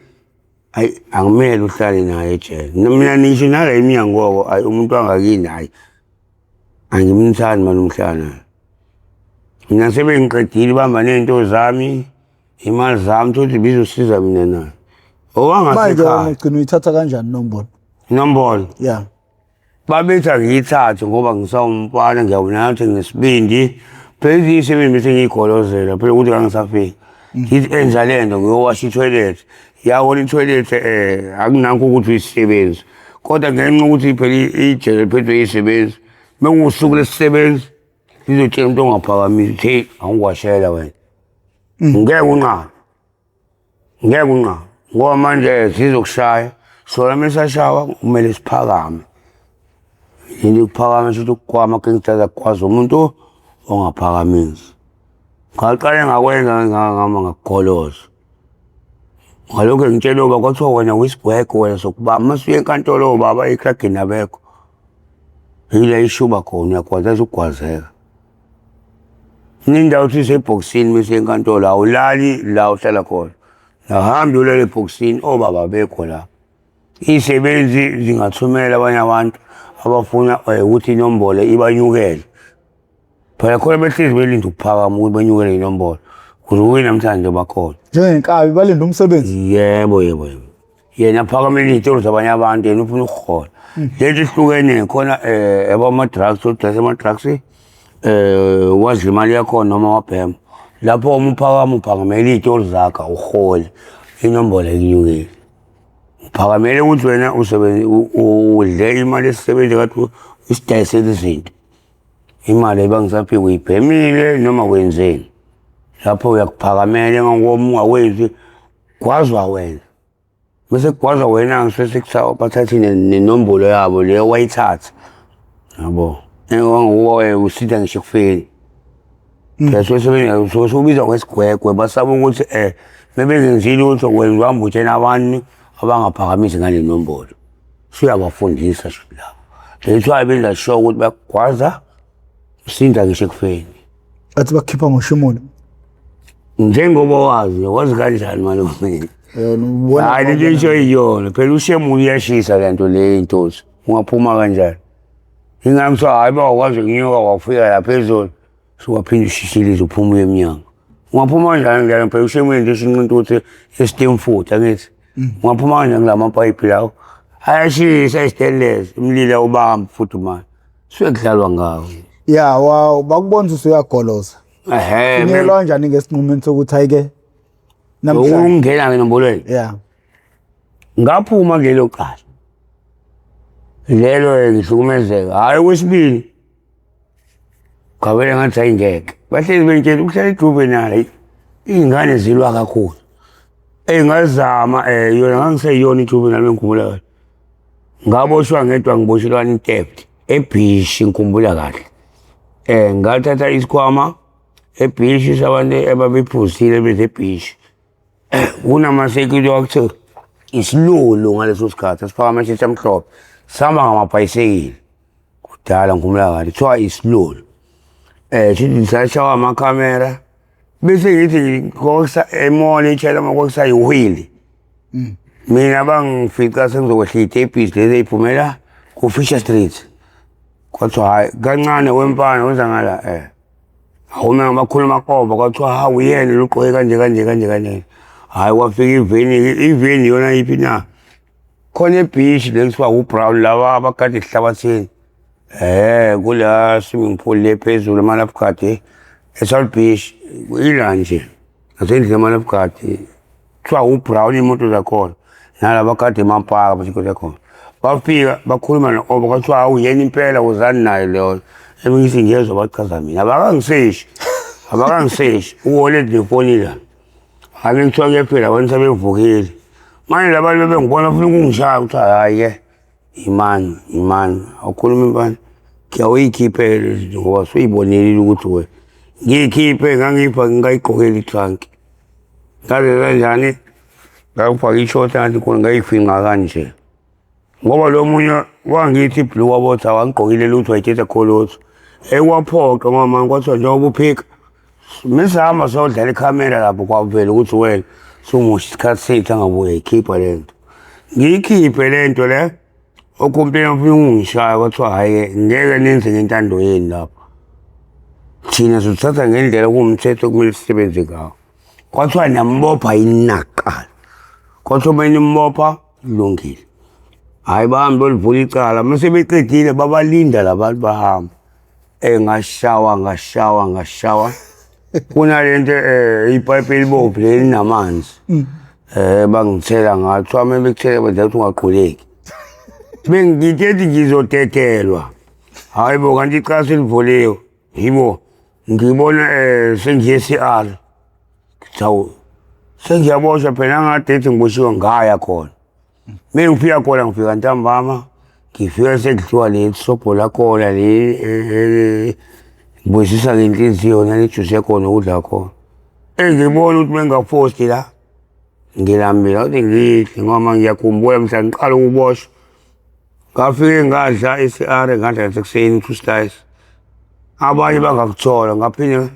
hayi angimele uhlale naye ejele mina nisho nala eminyango hayi umuntu wangakini hayi angimthandi manje umhlana mina sebengiqedile bamba nento zami imali zami ukuthi bizosiza mina nayo Owangasekhaya ugcina uyithatha kanjani inombolo? inombolo Yeah. babethi ngiyithathe ngoba ngisawumfana ngiyabona ukuthi ngesibindi phela isebenzi bese ngiyigolozela phela ukuthi kangisafiki ngithi enza lento ngiyowasha itoilet yawona itoilet akunakho ukuthi uyisebenzi kodwa ngenxa ukuthi phela ijele phethwe isebenzi mengusuku lesisebenzi ngizotshela umuntu ongaphakamisi hey angikwashela wena ngeke unqaba ngoba manje sizokushaya sona mesashawa kumele siphakame yini ukuphakama ukuthi ukugwama kengithatha kwazi umuntu ongaphakamisi ngaqale ngakwenza ngama ngakugoloza ngalokho ngitshela uba kwathiwa wena wisigwego wena sokuba masuye enkantolo baba ekrageni abekho yila ishuba khona uyakwazi ukugwazeka nindawo isebhokisini bese enkantolo awulali la uhlala khona nahambe ulele ebhokisini obaba bekho la isebenzi zingathumela abanye abantu abafuna ukuthi inombolo ibanyukele phela khona behlezi belinda ukuphakama ukuthi banyukele inombolo ukuze kube namhlanje bakhona njengenkabi balinda umsebenzi. yebo yena aphakamela iy'tolo zabanye abantu yena ufuna ukuhola lento ihlukene khona abama-drugs odayisa ama-drugs wadla imali yakhona noma wabhema lapho uma uphakama uphakamela iy'tolo zakhe uhole inombolo ekunyukile uphakamele ukuthi wena udle imali esisebenzi kade isidayisela izinto imali ebangisaphike uyibhemile noma wenzeni lapho uyakuphakamela engangoba ungawenzi gwazwa wena bese gwazwa wena ngisesekusawa bathathi nenombolo yabo leyo wayithatha yabo engangoba usitha ngisho ekufeni phela sobizwa kwesigwegwe basaba ukuthi mebengenzile ukuthi wena uhamba utshena abantu abangaphakamisi ngale nombolo suyabafundisa lapho lethiwa benza sure ukuthi bayagwaza usinda ngisho ekufeni athi bakhipha ngoshimoni njengoba wazi kanjani malomeni ubona hayi lento isho iyona phela ushemuli uyashisa lento le intosi ungaphuma kanjani ingamthiwa hayi bakwazi ukunyuka wafika la phezulu suwaphinde ushishilize uphuma emnyango ungaphuma kanjani ngiyalo phela ushemuli nje ishinqinto ukuthi i-steam food angithi ungaphuma kanjani kulamapayipi lawo ayashisa istelezi umlilo ubamba futhi manje suyakudlalwa ngawo ya bakubona ukuthi uyagoloza Inelo kanjani ngesinqumeni sokuthi ayike namhlanje ungena ngenombolweni yeah ngaphuma ngelo qala lelo ngihlukumezeka hayi kwesibili ngabele ngathi ayingeke bahlezi bentshela ukuhlala ejuvenile ingane zilwa kakhulu engazama yona ngangiseyona ijuvenile ngikhumbula ngaboshwa ngedwa ngiboshelwana intepti ebhishi ngikhumbula kahle ngathatha isikhwama ebhishi sabantu ababephuzile beze ebhishi kunama-security wakuthiwa isilulu ngaleso sikhathi asiphakama amashiti amhlophe sihamba ngamabhayisekile kudala ngikhumbula kahle kuthiwa isilulu shithi sashawa amakhamera bese ngithi emall etshela kwakusayiwhili mina bangifica sengizokwehla itebhisi lezi eyiphumela ku-Fisher Street kwathiwa hhayi kancane wempana wenza ngala awume ngabakhuluma koba kwathiwa hawu uyena lugqoke kanje hhayi wafika iveni yona yiphi na khona ebhishi lekuthiwa u-Brown laba abagade esihlabathini kula swimming pool le phezulu amalafugadi eSouth Beach ila nje ngasendlini amalafugadi kuthiwa u-Brown imoto zakhona nalaba kade emampaka basikoze khona bafika bakhuluma no-oba kwathiwa hawu yena impela uzani naye leyo emingithi ngiyezwa bachaza mina abakangiseshi uwoledi nefoni la ake ngithiwa-ke phela abantu sebevukile manje labantu bebengibona funa ukungishaya ukuthi hhayi-ke imani awukhuluma impani ngiyawuyikhiphe lezinto ngoba suyibonelile ukuthi wena ngiyikhiphe ngingayigqokeli itranki ngaze kanjani ngakufaka ishoti ngathi khona ngayifinqa kanje ngoba lo munye wangithi ibhlu wabothi awangigqokile lutho wayithetha kholotho ekwaphoqa mama kwathiwa njengoba uphika mesihamba siyodlala ikhamera lapho kwavela ukuthi wena sumusha isikhathi sethu angabuye yikhipha lento ngiyikhiphe lento le okhumpeni afuna ukungishaya kwathiwa hhayi-ke ngeke nenze ngentando yeni lapho thina sothatha ngendlela kuwumthetho okumele sisebenze ngawo kwathiwa nambopha yini nakuqala Kothomeni mbopha kulungile. Hayi bahambe olivula icala mase beqedile babalinda labantu bahamba. Ngashawa. Kunalento ipipe elibomvu lelinamanzi. Bangithela ngathi wami bekuthela benza ukuthi ungaqhuleki. Bengithethi ngizotethelwa. Hayi bo kanti icala selivuliwe. Yibo ngibona sengiye CR. Chawo. Sengiyaboshwa phela ngadethi ngiboshiwe ngaya khona. Ngifika khona ngifika ntambama. Ngifika sekuthiwa le sobho lakhona le ngibusisa ngenhliziyo nanijuice yakhona ukudla khona. Ngibona ukuthi bengafosti la. Ngilambile uthi ngihle ngoba ngiyakhumbula mhla ngiqala ukuboshwa. Ngafike ngadla iCR ngadla sekuseni 2 slices. Abanye bangakuthola ngaphinde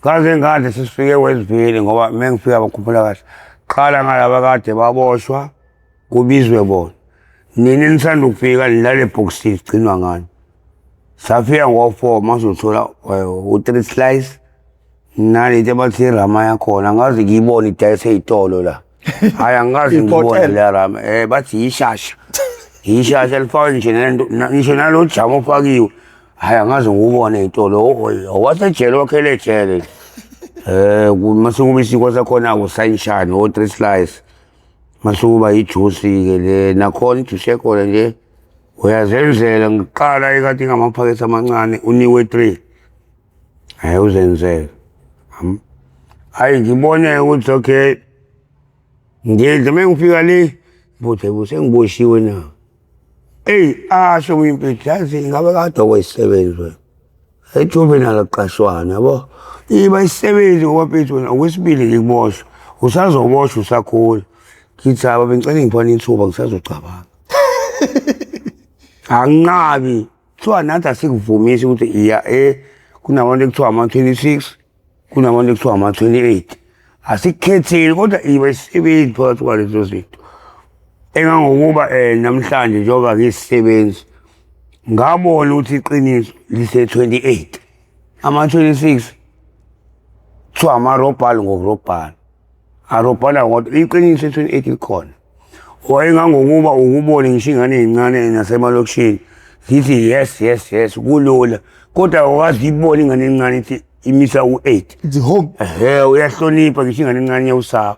ngaze ngadla sesifike Westville ngoba mengifika bakhumbula kahle. Qala ngalaba kade baboshwa kubizwe bona. Nini nisanda ukufika nilale eboxini sigcinwa ngani. Safika ngo4 mase uthola u3 slice. Nalento bathi rama yakhona ngaze ngiyibona idayise izitolo la. Hayi angazi ngibona la rama bathi ishasha. Ishasha lifaka nje ngisho nalo jamo ofakiwe. Hayi angazi ngubone izitolo owasejele wakhele ejele. Mase kube isikho sakhona usunshine o3 slice. Mase kuba ijuice ke le nakhona ijuice yakhona nje uyazenzela ngiqala ekade ngamaphakethe amancane uniwe 3. Hayi uzenzela. Hayi ngibone ukuthi okay ngidle mengifika le buthe sengiboshiwe na. Asho impilo yazi ngabe kade wayisebenza wena. Juvenile qashwana yabo. Iba isebenzi ngoba mfethu wena okwesibili ngikuboshwa. Usazoboshwa usakhula. Kithi aba bengicela ngipha ithuba ngisazocabanga. Angabi kuthiwa nathi asikuvumisi ukuthi iya kunabantu ekuthiwa ama-26 kunabantu ekuthiwa ama-28 asikhetheli kodwa iba isebenzi phakathi kwalezo zinto engangokuba namhlanje njengoba ngisisebenzi ngabona ukuthi iqiniso lise-28 ama-26 kuthiwa amarobhali ngokurobhali arobhala ngoba iqiniso i-28 likhona. Wayengangokuba ukubone ngisho ingane ezincane nasemalokishini zithi yes kulula kodwa wazi ibona ingane encane ithi imisa u8 ithi home uyahlonipha ngisho ingane encane yawusapha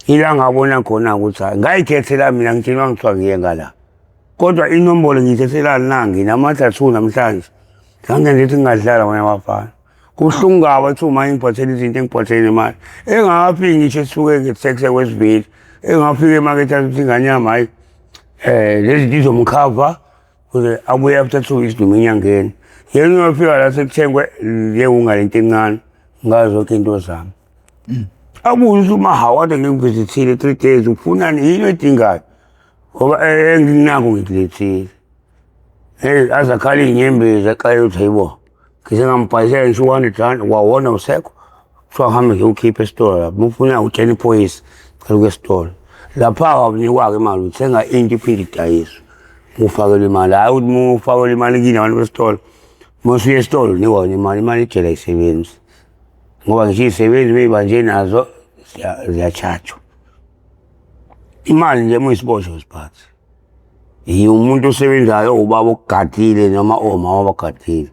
ila ngabona khona ukuthi ngayikhethela mina ngithelwa ngithiwa ngiye ngala kodwa inombolo ngiyithethela nangi nama-tattoo namhlanje ngangendithi ngingadlala wena bafana kuhlungu ngaba ethi uma ngiphathele izinto engiphathele imali engafiki ngisho esuke ngethexe Westville engafika emakethe athi ingane yami hayi lezi zinto izomkhava ukuze abuye after 2 weeks noma enyangeni yena uyofika la sekuthengwe njengalento encane ngazo zonke into zami abuze uma hawade ngivizithile 3 days ufunani yini edingayo ngoba enginako ngidlethile azakhala inyembezi exayo ukuthi hayibo ngisengambhalisela ngisho 100 rand wawona usekho kuthiwa hambe ngiyokhipha esitolo lapho ufuna utshena iphoyisa cela uke esitolo lapha awunikwa-ke imali uthenga into iphinde idayiswe ufakele imali hayi ukuthi ufakele imali kini abantu besitolo mase uye esitolo unikwa imali ijele ayisebenzi ngoba ngisho iy'sebenzi bey'banje nazo ziyatshajwa imali nje muyisiboshwa siphathi umuntu osebenzayo ubaba okugadile noma omama abagadile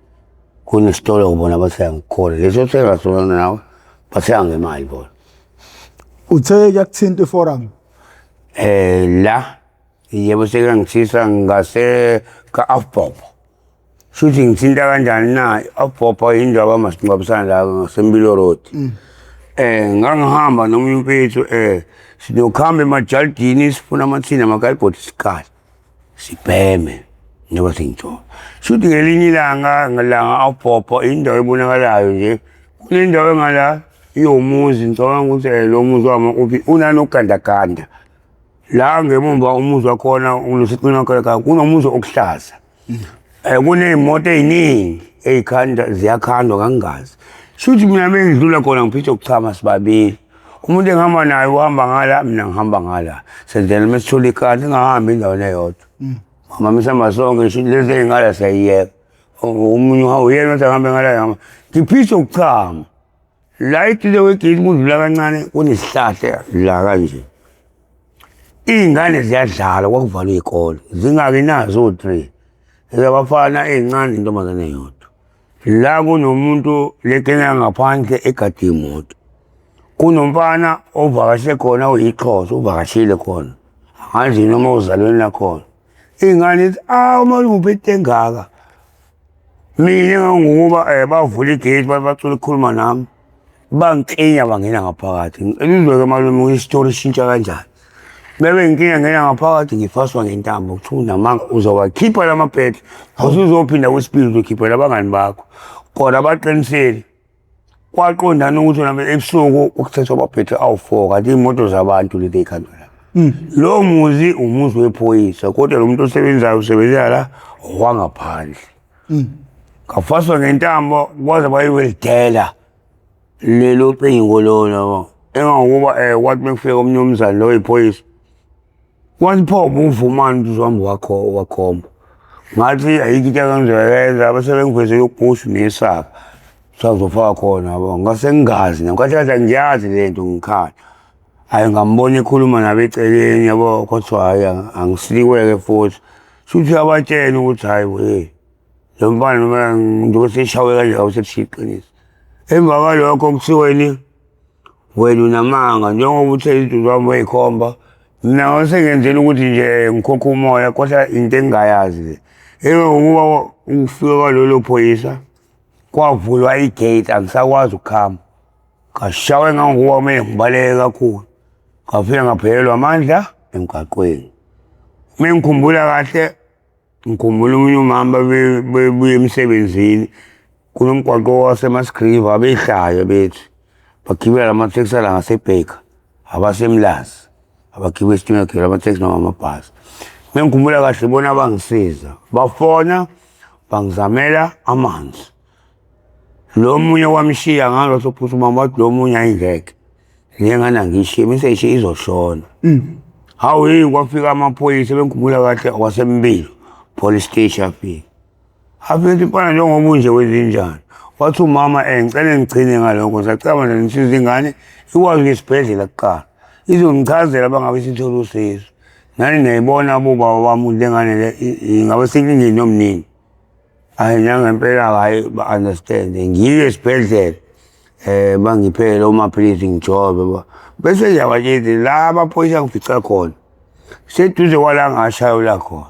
kunesitolo ubona bathenga kukhona leso thenga sona nawe bathenga ngemali bona uthe yakuthinta iforum la yebo sekangithisa ngase ka-Afbob shuthi ngithinta kanjani na Afbob yindaba masingcwabisana la ngaseMbilo Road ngangihamba nomunye umfethu sinokuhamba emajalidini sifuna amathini amakalibhodi sikali sibheme njengoba sengitsho shuthi ngelinye ilanga ngelanga Afbob indawo ebonakalayo nje kunendawo engala iyomuzi ngicabanga ukuthi lo muzi wami uphi unanogandaganda la ngemumva umuzi wakhona unosicina khona kunomuzi okuhlaza kuney'moto ey'ningi ziyakhandwa kangazi shuthi mina bengidlula khona ngiphethe ukuchama sibabili umuntu engihamba naye uhamba ngala mina ngihamba ngala senzela mesithola ikhadi singahambi endaweni eyodwa mama misihamba sonke shuthi lezi ey'ngala siyayiyeka omunye uyena othi ahambe ngala ngiphethe ukuchama la idile wegeti kudlula kancane kunesihlahla la kanje iy'ngane ziyadlala kwakuvalwe iy'kole zingaki nazo o-3 ezabafana ey'ncane intombazane eyodwa la kunomuntu lekenya ngaphandle egade imoto kunomfana ovakashe khona uyixhosa uvakashile khona angazi noma uzalweni lakhona iy'ngane ithi umalume uphethe engaka mina ngokuba bavula igate bacula ukukhuluma nami bangikinya bangena ngaphakathi elizwe-ke malume isitori ishintsha kanjani bebe inkinga ngena ngaphakathi ngifaswa ngentambo kuthiwa unamanga uzowakhipha la mabhede usuzophinda kwesibili uzokhipha labangani bakho kodwa baqinisele kwaqondana ukuthi nami ebusuku ukuthethwa amabhede awu-4 kanti iy'moto zabantu leti ey'khamba la lowo muzi umuzi wephoyisa kodwa lo muntu osebenzayo usebenzela la owangaphandle ngafaswa ngentambo kwaze bayiwelidela lelo cingo lona engangokuba kwathi bekufika umnumzane lo wephoyisa wathi pho uvumani ukuthi uhambe wakhomba ngathi ayikho into engizoyenza bese bengiveze yokubhusha nesaka sazofaka khona yabo ngase ngingazi ngenkathi ngiyazi lento ngikhala hayi ngambona ekhuluma nabeceleni yabo kodwa hayi angisikiweke futhi futhi abatshena ukuthi hayi lo mfana njengoba seshawe kanje awusekushiqinisa emva kwalokho kuthiweni wena unamanga njengoba uthe izinto zami wayikhomba mina ngasengenzela ukuthi nje ngikhokhe umoya kodwa into engingayazi ukuba ukufika kwalolo phoyisa kwavulwa igate angisakwazi ukukhamba ngashawe ngangokuba kumele ngibaleke kakhulu ngafika ngaphelelwa amandla emgaqweni mengikhumbula kahle ngikhumbula omunye umama bebuye emsebenzini kunomgwaqo waseMaskriva abehlayo bethi bagibela amateksi ala ngaseBhaker abasemlazi abagibela isitimela gibela amateksi noma amabhasi mengikhumbula kahle bona bangisiza bafona bangizamela amanzi lo munye wamshiya ngalo sophuthuma wathi lo munye ayingeke ngiyengana ngishiye bese ishe izoshona hawu kwafika amaphoyisa bengikhumbula kahle waseMbilo police station afika afike impana njengoba unje wezinjani wathi umama ngicela ngigcine ngalokho sacaba nje nisiza ingane ikwazi ngesibhedlela kuqala izongichazela bangabe sithola usizo nani nayibona baba wami lengane le ingabe senkingeni nomnini hayi ngempela hayi ba understand ngiye esibhedlela bangiphela umaphilisi ngijobe bese ngiyabatshelile la amaphoyisa ngifica khona seduze kwala ngashayela khona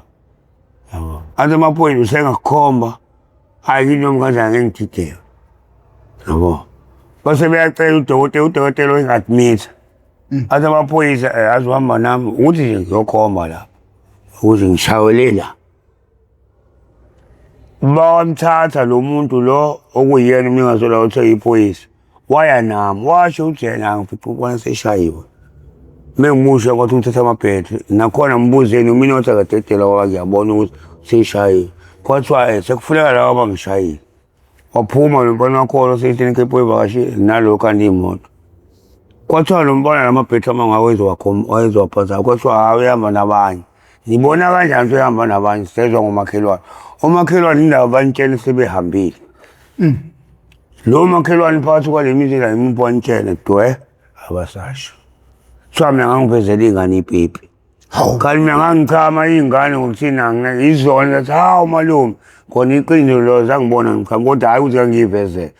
yabo athi amaphoyisa usengakhomba hayi noma kanjani ngengidideka yabo base beyacela udokotela engadmit athi amaphoyisa azohamba nami ukuthi nje ngiyokhomba lapha ukuze ngishawelela bamthatha lo muntu lo okuyena mingazola uthe iphoyisa waya nami washo ukuthi yena ngifica ukubona seshayiwe mengimusha kwathi uthatha amabhede nakhona mbuzeni mina othi akadedela wakuyabona ukuthi seshayiwe kwathiwa sekufuneka la abangishayile waphuma lo mfana wakhona seyithini ikhepho evakashile nalo kanti imoto kwathiwa lo mfana lamabhede wayezowaphatha kwathiwa hayi uyahamba nabanye ngibona kanjani ukuthi uyahamba nabanye sezwa ngomakhelwane omakhelwane indaba bantshele sebehambile lo makhelwane phakathi kwale mizi la imuntu wantshele dwe abasasho kuthiwa mina ngangivezela iy'ngane ipipi kanti mina ngangichama iy'ngane ngokuthina izona zathi hawu malume khona iqiniso lo zangibona ngichama kodwa hhayi ukuthi kangiyivezela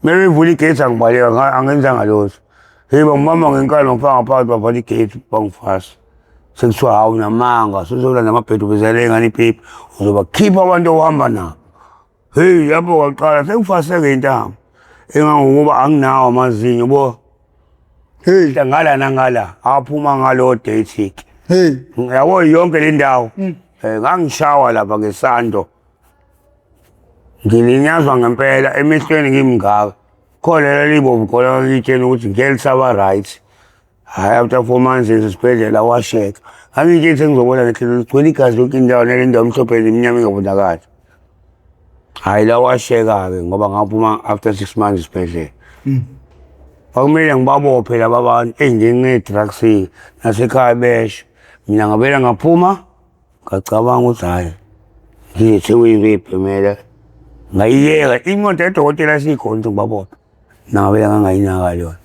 mebevula igate angibaleka angenzanga lutho bangibamba ngenkani ngifaka ngaphakathi bavala igate bangifasa sekuthiwa hawu namanga suzolanda amabhede uvezela iy'ngane ipipi uzobakhipha abantu ohamba nabo lapho kwaqala sekufaseke intambo engangokuba anginawo amazinyo bo ngala nangala aphuma ngalo dating yabo yonke le ndawo ngangishawa lapha ngesando ngilinyazwa ngempela emehlweni ngimngaka khona libovu khona ngitshela ukuthi ngelisaba right hayi after 4 months esibhedlela washeka angitshela sengizobona lekhelo ligcwele igazi lonke indawo nale ndawo emhlophe eminyama ingabonakali hayi la washeka-ke ngoba ngaphuma after 6 months esibhedlela kwakumele ngibabophe laba abantu ngenxe-drugs nasekhaya besho mina ngabela ngaphuma ngacabanga ukuthi hhayi ngithekwiyibhemela ngayiyeka imoto yadokotela sikhona ukuthi ngibabophe nangabela ngangayinaka leyo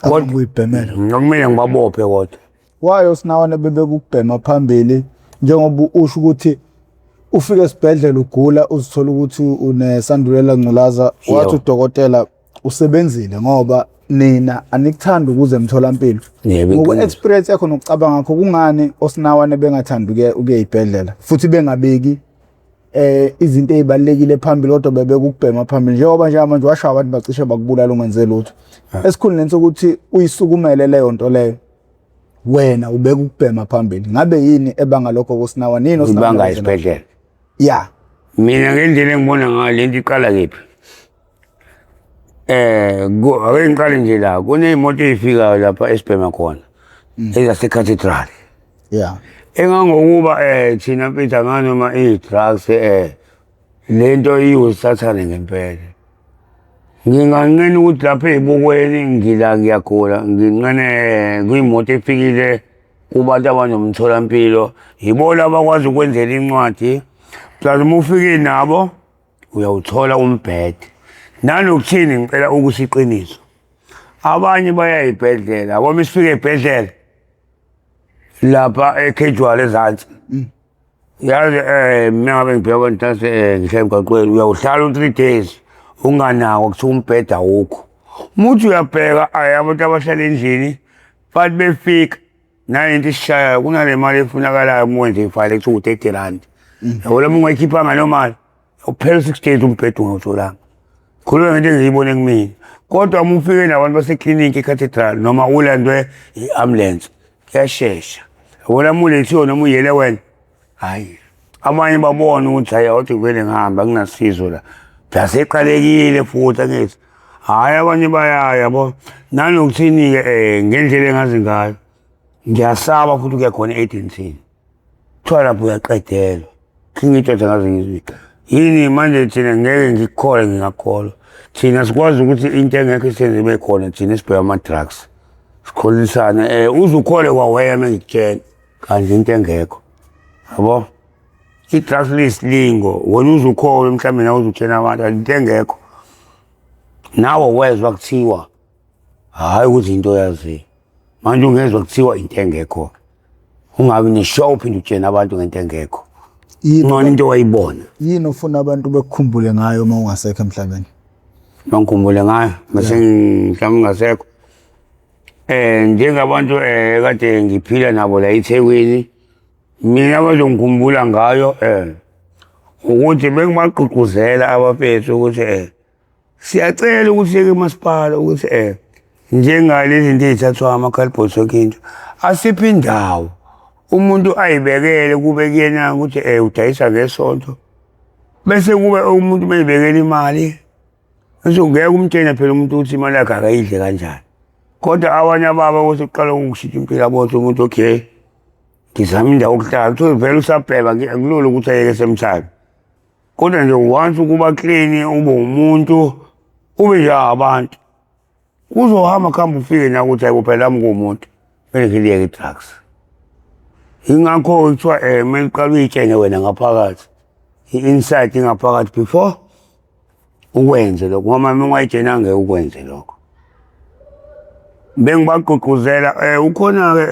nto uyibhemela ngakumele ngibabophe kodwa why osinawane bebekubhema phambili njengoba usho ukuthi ufike esibhedlela ugula uzithola ukuthi unesandulela ngculaza wathi udokotela usebenzile ngoba nina anikuthanda ukuze emtholampilo ngoku-experience yakho nokucabanga ngakho kungani osinawane bengathandi ukuya ey'bhedlela futhi bengabeki izinto ey'balulekile phambili kodwa bebekubhema phambili njengoba nje manje washawa abantu bacishe bakubulala ungenze lutho esikhundleni sokuthi uyisukumele leyo nto leyo wena ubeka ukubhema phambili ngabe yini ebanga lokho kosinawane yini osinawane isibhedlela ya mina ngendlela engibona ngayo lento iqala kephi ake ngiqale nje la kuney'moto ey'fikayo lapha esibhema khona ezasecathedral ya engangokuba thina mfethu anganoma i-drugs lento iwusathane ngempela nginganqena ukuthi lapha ey'bukweni ngila ngiyagula nginqene kuyimoto efikile kubantu abanomtholampilo yibona abakwazi ukwenzela incwadi plus uma ufike nabo uyawuthola umbhede nanokuthini ngicela ukuthi iqiniso abanye baya ey'bhedlela yabo uma sifike ey'bhedlela lapha ekhejwala ezansi yazi mina ngabe ngibheka kontansi ngihlala emgaqweni uyawuhlala u-3 days unganako kuthiwa umbhede awukho umuthi uyabheka abantu abahlala endlini bathi befika nalento isishayayo kunale mali efunakalayo uma wenze ifayile kuthiwa u-30 rand yabo lama ungayikhiphanga loo mali uphela 6 days umbhede ungawutholanga khuluma ngento engiyibone kumina kodwa uma ufike nabantu baseklinikhi ecathedral noma ulandwe i-ambulance kuyashesha yabona mulethiwe noma uyele wena hayi abanye babona ukuthi hayi awuthi vele ngihamba akunasizo la byaseqalekile futhi angithi hayi abanye bayaya yabo nanokuthini-ke ngendlela engazi ngayo ngiyasaba futhi ukuya khona e-agencyini kuthiwa lapho uyaqedelwa khingitshoda ngaze ngizwi yini manje thina ngeke ngikukhole ngingakholwa thina sikwazi ukuthi into engekho isenze ibe khona thina esibheka ama-drugs sikholisane uzukhole kwawena mengikutshela kanti into engekho yabo i-drugs liyisilingo wena uzukhole mhlawumbe nawe uzutshela abantu kanti into engekho nawe wezwa kuthiwa hhayi ukuthi into yaziyo manje ungezwa kuthiwa into engekho ungabi neshow uphinde utshena abantu ngento engekho ngcono into wayibona yini ofuna abantu bekukhumbule ngayo uma ungasekho emhlabeni bangikhumbule ngayo mase mhlawumbe ungasekho njengabantu kade ngiphila nabo la eThekwini mina bazongikhumbula ngayo ukuthi bengibagqugquzela abafethu ukuthi siyacela ukuthi siyeke umasipala ukuthi njengalezi zinto ezithathwa amakhalibhothi sonke into asiphi indawo umuntu ayibekele kube kuyena ukuthi udayisa ngesonto bese kube umuntu mayibekele imali bese ungeke umtshela phela umuntu ukuthi imali yakhe akayidle kanjani kodwa abanye ababa ukuthi uqala ukushintsha impilo yabo umuntu okay ngizama indawo okuhlala kuthi vele usabheka akulula ukuthi ayeke semthanda kodwa nje once ukuba clean ube umuntu ube nje abantu uzohamba khamba ufike na ukuthi hayi phela nami ngumuntu kumele ngiliyeke i-drugs ingakho kuthiwa kumele uqale uyitshene wena ngaphakathi i-insight ngaphakathi before ukwenze lokho ngoba uma ungayitshena ngeke ukwenze lokho bengibagqugquzela ukhona-ke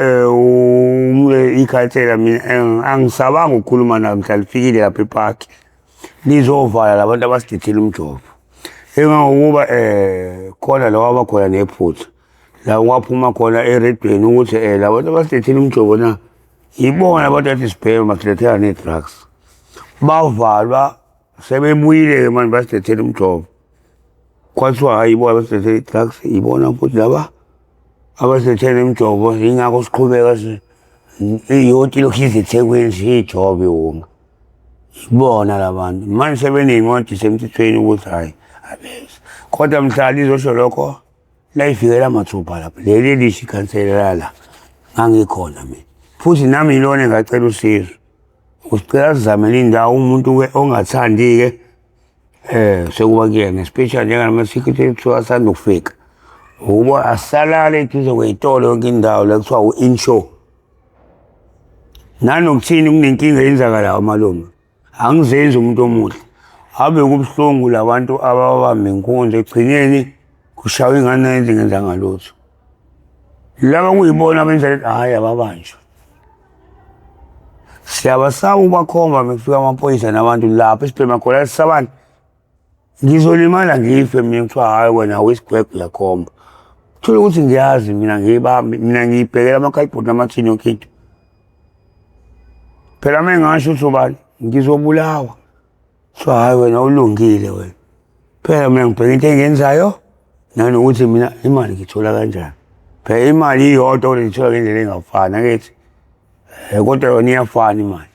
ikhathela mina angisabanga ukukhuluma nabo mhla lifikile lapha epaki lizovala labantu abasidithile umjovo engangokuba khona lawa abakhona nephutha la waphuma khona eredweni ukuthi labantu abasidithile umjovo na yibona abantu athi sibheke masilethela ne-drugs bavalwa sebebuyile-ke manje basilethele umjovo kwathiwa hayi yibona basilethele i-drugs yibona futhi laba abasilethele imjovo yingakho siqhubeka iyoti lokhu izeThekwini siyijobe wonga ibona labantu manje sebeney'ncwadi semthethweni ukuthi hayi abese kodwa mhla lizosho lokho la ifikela mathupha lapha leli lisho ikhanselela la ngangikhona mina futhi nami yilona engacela usizo usicela sizamele indawo umuntu-ke ongathandi-ke sekuba kuyena especially njengalama-secretary kuthiwa asanda ukufika ukuba asalale eduze kwey'tolo yonke indawo la kuthiwa u-inshow nanokuthini kunenkinga yenzakalayo malume angizenzi umuntu omuhle abe kubuhlungu labantu ababamba inkunzi ekugcineni kushawa ingane ezingenzanga lutho laba kuyibona benza hayi ababanjwa siyabasaba ubakhomba mekufika amaphoyisa nabantu lapha esiphema khona sisabani ngizolimala ngife mina kuthiwa hayi wena wesigwegwe uyakhomba thola ukuthi ngiyazi mina ngiyibhekela amakhalibhodi amathini yonke into phela uma ngasho ukuthi ubani ngizobulawa so hayi wena ulungile wena phela mina ngibheka into engiyenzayo nanokuthi mina imali ngithola kanjani phela imali iyodwa kodwa ngithola ngendlela engafani akethi kodwa yona iyafana imali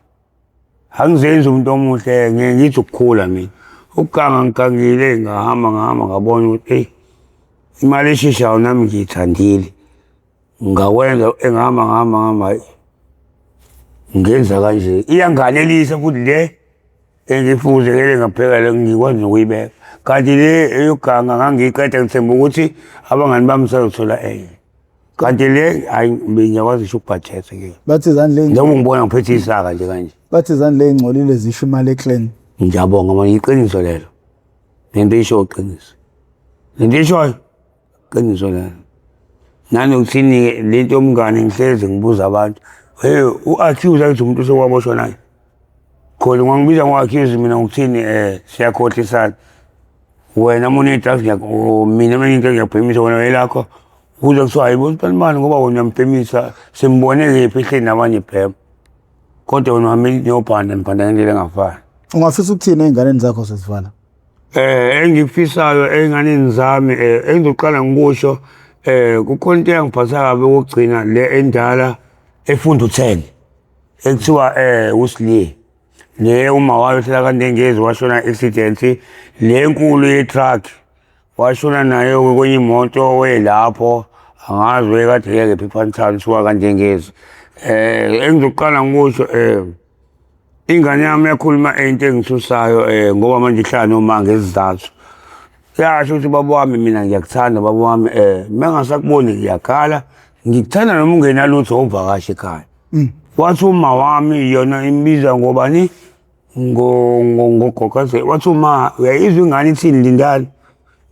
angizenzi umuntu omuhle ngithi ukukhula mina ukuganga ngigangile ngahamba ngabona ukuthi hey imali esheshayo nami ngiyithandile ngakwenza engihamba ngenza kanje iyanganelisa futhi le engifuzekele ngaphela ngikwazi nokuyibeka kanti le eyoganga ngangiyiqeda ngithemba ukuthi abangani bami bazothola enye kanti le hayi ngiyakwazi ngisho ukubhajetha ke bathi izandla njengoba ngibona ngiphethe isaka nje kanje bathi izandla ezingcolile zisho imali eclan ngiyabonga manje iqiniso lelo lento isho iqiniso lento isho iqiniso lelo nanokuthini lento yomngane ngihlezi ngibuza abantu hey u-accuse athi umuntu osowaboshwa naye khona ngibiza ngo-accuse mina ngikuthini siyakhohlisana wena mune-drugs mina manye into ngiyabhemisa wena welakho kuze kuthiwa hayi bosipalimani ngoba wena uyambhemisa simbone kephi ehleli nabanye ibhema kodwa wena uhambe niyobhanda nibhanda ngendlela engafani ungafisa ukuthini ey'nganeni zakho sesivala engikufisayo ey'nganeni zami engizoqala ngikusho kukhona into eyangiphatha kabi okugcina le endala efunda u-10 ekuthiwa uSilie le uma wayohlala kandengezi washona accident le nkulu ye-truck washona nayo kwenye imoto lapho angazi wekade yeke ePhiphantown suka kandengezi engizoqala ngikusho ingane yami yakhuluma into engisusayo ngoba manje ihlala noma ngezizathu yasho ukuthi baba wami mina ngiyakuthanda baba wami mengasakuboni ngiyakhala ngikuthanda noma ungenalutho ovakasha ekhaya wathi uma wami yona imbiza ngobani ngogokaze wathi uma uyayizwa ingane ithini Lindani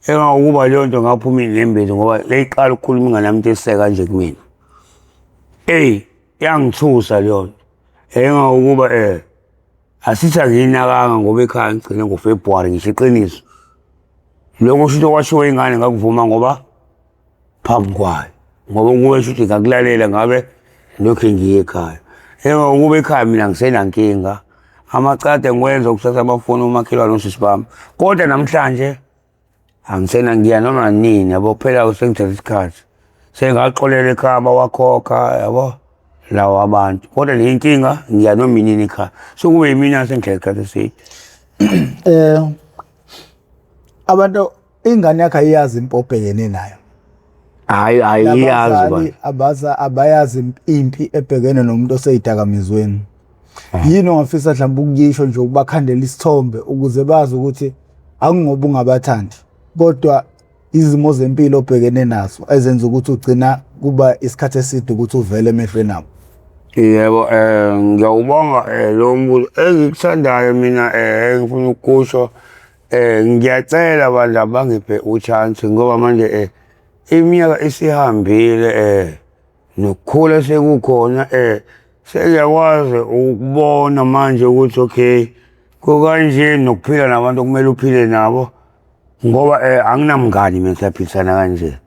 engakuba leyo nto ngaphuma inembezi ngoba leyiqala ukukhuluma ingane yami eseka kanje kumina yangithusa leyo nto engakuba asithi angiyinakanga ngoba ekhaya ngigcine ngoFebruary ngisho iqiniso lokho kusho kwashiwo ingane ngakuvuma ngoba phambi kwayo ngoba kube shuthi ngakulalela ngabe lokho ngiye ekhaya engakuba ekhaya mina ngisenankinga amacade ngikwenza ukusasa abafuna umakhelwane nosisi bami kodwa namhlanje angisena ngiya noma nini yabo phela usengithatha isikhathi sengaxolela ekhaya bawakhokha yabo lawa abantu kodwa le inkinga ngiya noma inini ekhaya so kube yimina sengithatha isikhathi eside abantu ingane yakhe ayiyazi impilo obhekene nayo hayi iyazi abayazi impi ebhekene nomuntu oseyidakamizweni yini ongafisa mhlawumbe ukuyisho nje ukubakhandela isithombe ukuze bazi ukuthi akungoba ungabathandi kodwa izimo zempilo obhekene nazo ezenza ukuthi ugcina kuba isikhathi eside ukuthi uvele emehlweni abo yebo ngiyawubonga lo mbuzo engikuthandayo mina engifuna ukusho ngiyacela abantu abangiphe uchance ngoba manje iminyaka isihambile nokukhula sekukhona sengiyakwazi ukubona manje ukuthi okay kokanje nokuphila nabantu okumele uphile nabo ngoba anginamngani mina siyaphilisana kanje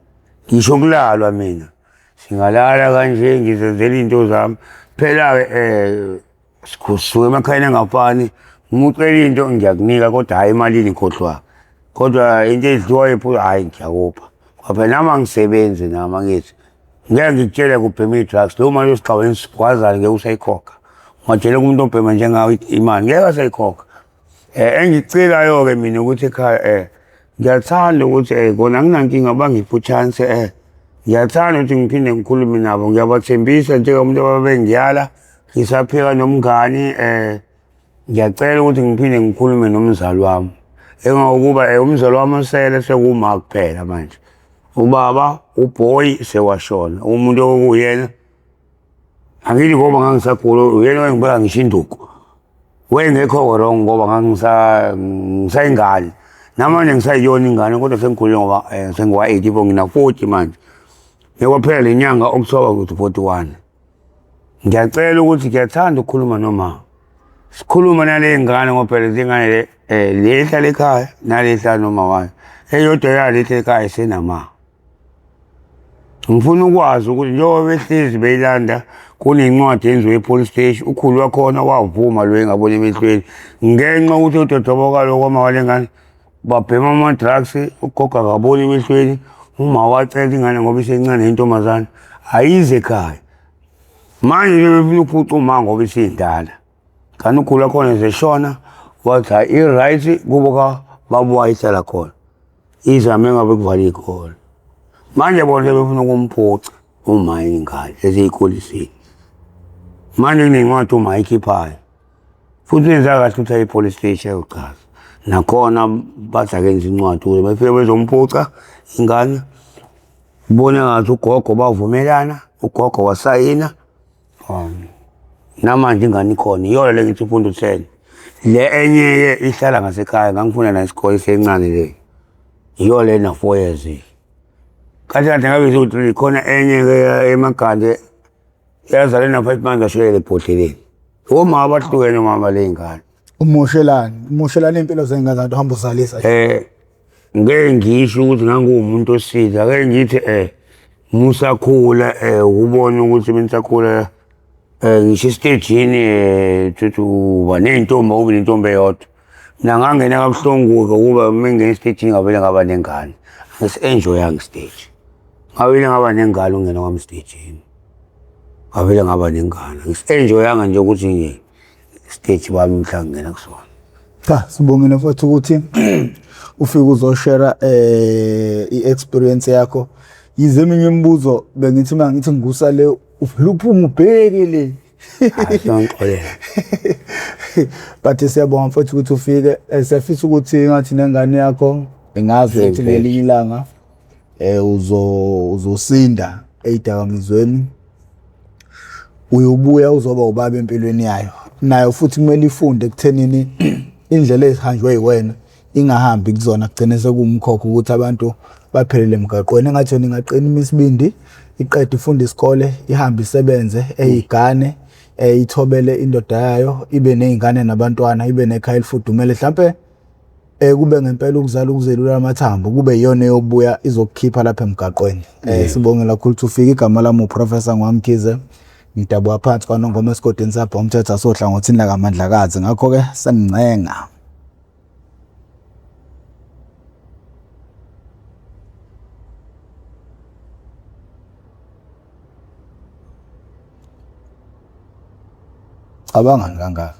ngisho kulalwa mina singalala kanje ngizenzela into zami phela-ke sikusuke emakhayeni angafani umucela into ngiyakunika kodwa hayi emalini ngikhohlwa kodwa into edliwayo phela hayi ngiyakupha ngoba nama ngisebenze nami angithi ngeke ngikutshele kubhema i-drugs leyo mali yosigcaweni sikwazana ngeke usayikhokha ungatshela kumuntu obhema njengawe imali ngeke asayikhokha engicelayo-ke mina ukuthi ekhaya ngiyathanda ukuthi kona anginankinga bangiphe uchance ngiyathanda ukuthi ngiphinde ngikhulume nabo ngiyabathembisa njengomuntu ababengiyala ngisaphila nomngani ngiyacela ukuthi ngiphinde ngikhulume nomzali wami engakuba umzali wami osele sekuma kuphela manje ubaba uBoy sewashona umuntu okuyena angithi ngoba ngangisagula uyena wengibeka ngisho induku wengekho wrong ngoba ngisayingane namanje ngisayiyona ingane kodwa sengikhulile ngoba sengiwa 80 ngina 40 manje nekwaphela inyanga October ukuthi 41. Ngiyacela ukuthi ngiyathanda ukukhuluma noma sikhuluma nale ngane ngoba phela izingane lehlala ekhaya nalehlala noma wayo eyodwa yalehle ekhaya senama. Ngifuna ukwazi ukuthi njengoba behlezi beyilanda kunencwadi yenziwe epolice station ukhulu wakhona wavuma lo engabona emehlweni ngenxa ukuthi uDodobokalo lokoma walengane babhema ama drugs ugoga akabona emehlweni uma wacela ingane ngoba isencane intombazana ayize ekhaya manje befuna ukuphucuma ngoba isindala kanti ukhulu wakhona zeshona wathi i-right kubo babuya ihlala khona izame ngabe kuvale ikhona manje bona befuna ukumphuca uma ingane eziyikholisini manje kunencwadi uma ikhiphayo futhi wenza kahle ukuthi ayi-police station yokuchaza nakhona bathi akenza incwadi ukuze bafike bezomphuca ingane ubone ngathi ugogo bavumelana ugogo wasayina namanje ingane ikhona iyona le ngithi ufundo 10 le enye ihlala ngasekhaya ngangifuna la isikole sencane le iyo le na 4 years kanti ngabe ukuthi khona enye emagande yazale na 5 months ashiyele ebhodleleni uma abahlukene mama le ngane umushelane impilo zengane zantu hamba usalisa ngeke ngisho ukuthi ngangumuntu osida ake ngithi musakhula ubone ukuthi benisakhula ngisho istagini thuthi uba nentombi ube nentombi eyodwa mina ngangena kabuhlungu ukuba mengene istagini ngavele ngaba nengane ngisi-enjoy stage ngavele ngaba nengane ungena kwami stagini ngavele ngaba nengane ngisi-enjoy nje ukuthi stage bami mhla ngena kusona cha sibongile futhi ukuthi ufike uzoshare i-experience yakho yize eminye imibuzo bengithi mangithi ngusale uvela uphuma ubhekile but siyabonga futhi ukuthi ufike siyafisa ukuthi ngathi nengane yakho engazi ukuthi leli ilanga uzosinda eyidakamizweni uyobuya uzoba ubaba empilweni yayo nayo futhi kumele ifunde ekuthenini indlela ezihanjwe yiwena ingahambi kuzona kugcine sekumkhokho ukuthi abantu baphelele emgaqweni engathi yona ingaqina imisibindi iqede ifunda isikole ihambe isebenze eyigane ithobele indoda yayo ibe nezingane nabantwana ibe nekhaya elifudumele mhlambe kube ngempela ukuzala ukuzelula amathambo kube iyona eyobuya izokukhipha lapha emgaqweni sibongela kakhulu ukuthi ufike igama lami uProfessor Ngwamkhize ngidabwa phansi kwaNongoma esigodini sapha umthetho asohlangothini la kaMandlakazi ngakho ke sangincenga abangani kangaka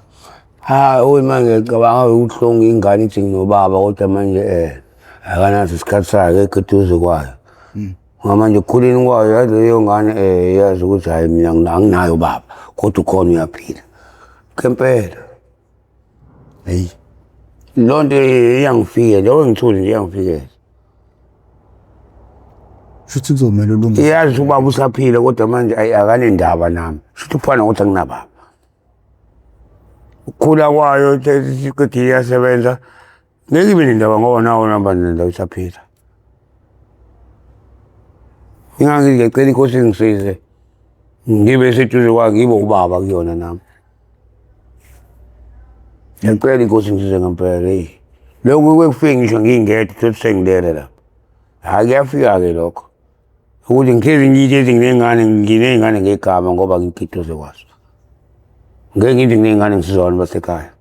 uma ngicabanga ubuhlungu ingane ithi nginobaba kodwa manje akanaso isikhathi sakhe ekeduze kwayo ngamanje ukukhuleni kwayo yazi leyo ngane yazi ukuthi hayi mina anginayo baba kodwa ukhona uyaphila kempela hey lonto iyangifika njengoba ngithule nje iyangifika futhi kuzomela ulungise yazi ubaba usaphila kodwa manje akanendaba nami futhi ufana ukuthi anginababa ukukhula kwayo isikhathi iyasebenza ngeke ibe nendaba ngoba nawo namba nendaba isaphila ngicela inkosi ingisize ngibe seduze kwakhe ngibe ubaba kuyona nami ngicela inkosi ingisize ngempela lokhu kwekufike ngisho ngingedwa futhi sengilele lapha akuyafika-ke lokho ukuthi ngihlezi ngithi nginey'ngane ngegama ngoba ngigituze kwazo ngeke ngithi nginey'ngane ngisizwana basekhaya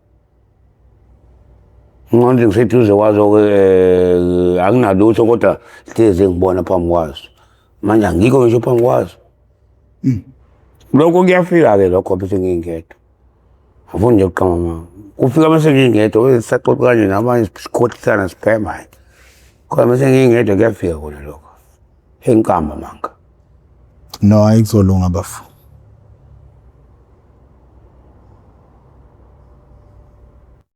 ngqondi ngiseduze kwazo-ke akunalutho kodwa hlezi ngibona phambi kwazo manje angikho ngisho phambi kwazo lokho kuyafika-ke lokho bese ngingedwa afuni nje ukuqama mama kufika mase ngingedwa sisaxoxa kanje nabanye sikhothisana siphema hayi kodwa mase ngingedwa kuyafika khona lokho enkamba manga no ayikuzolunga bafu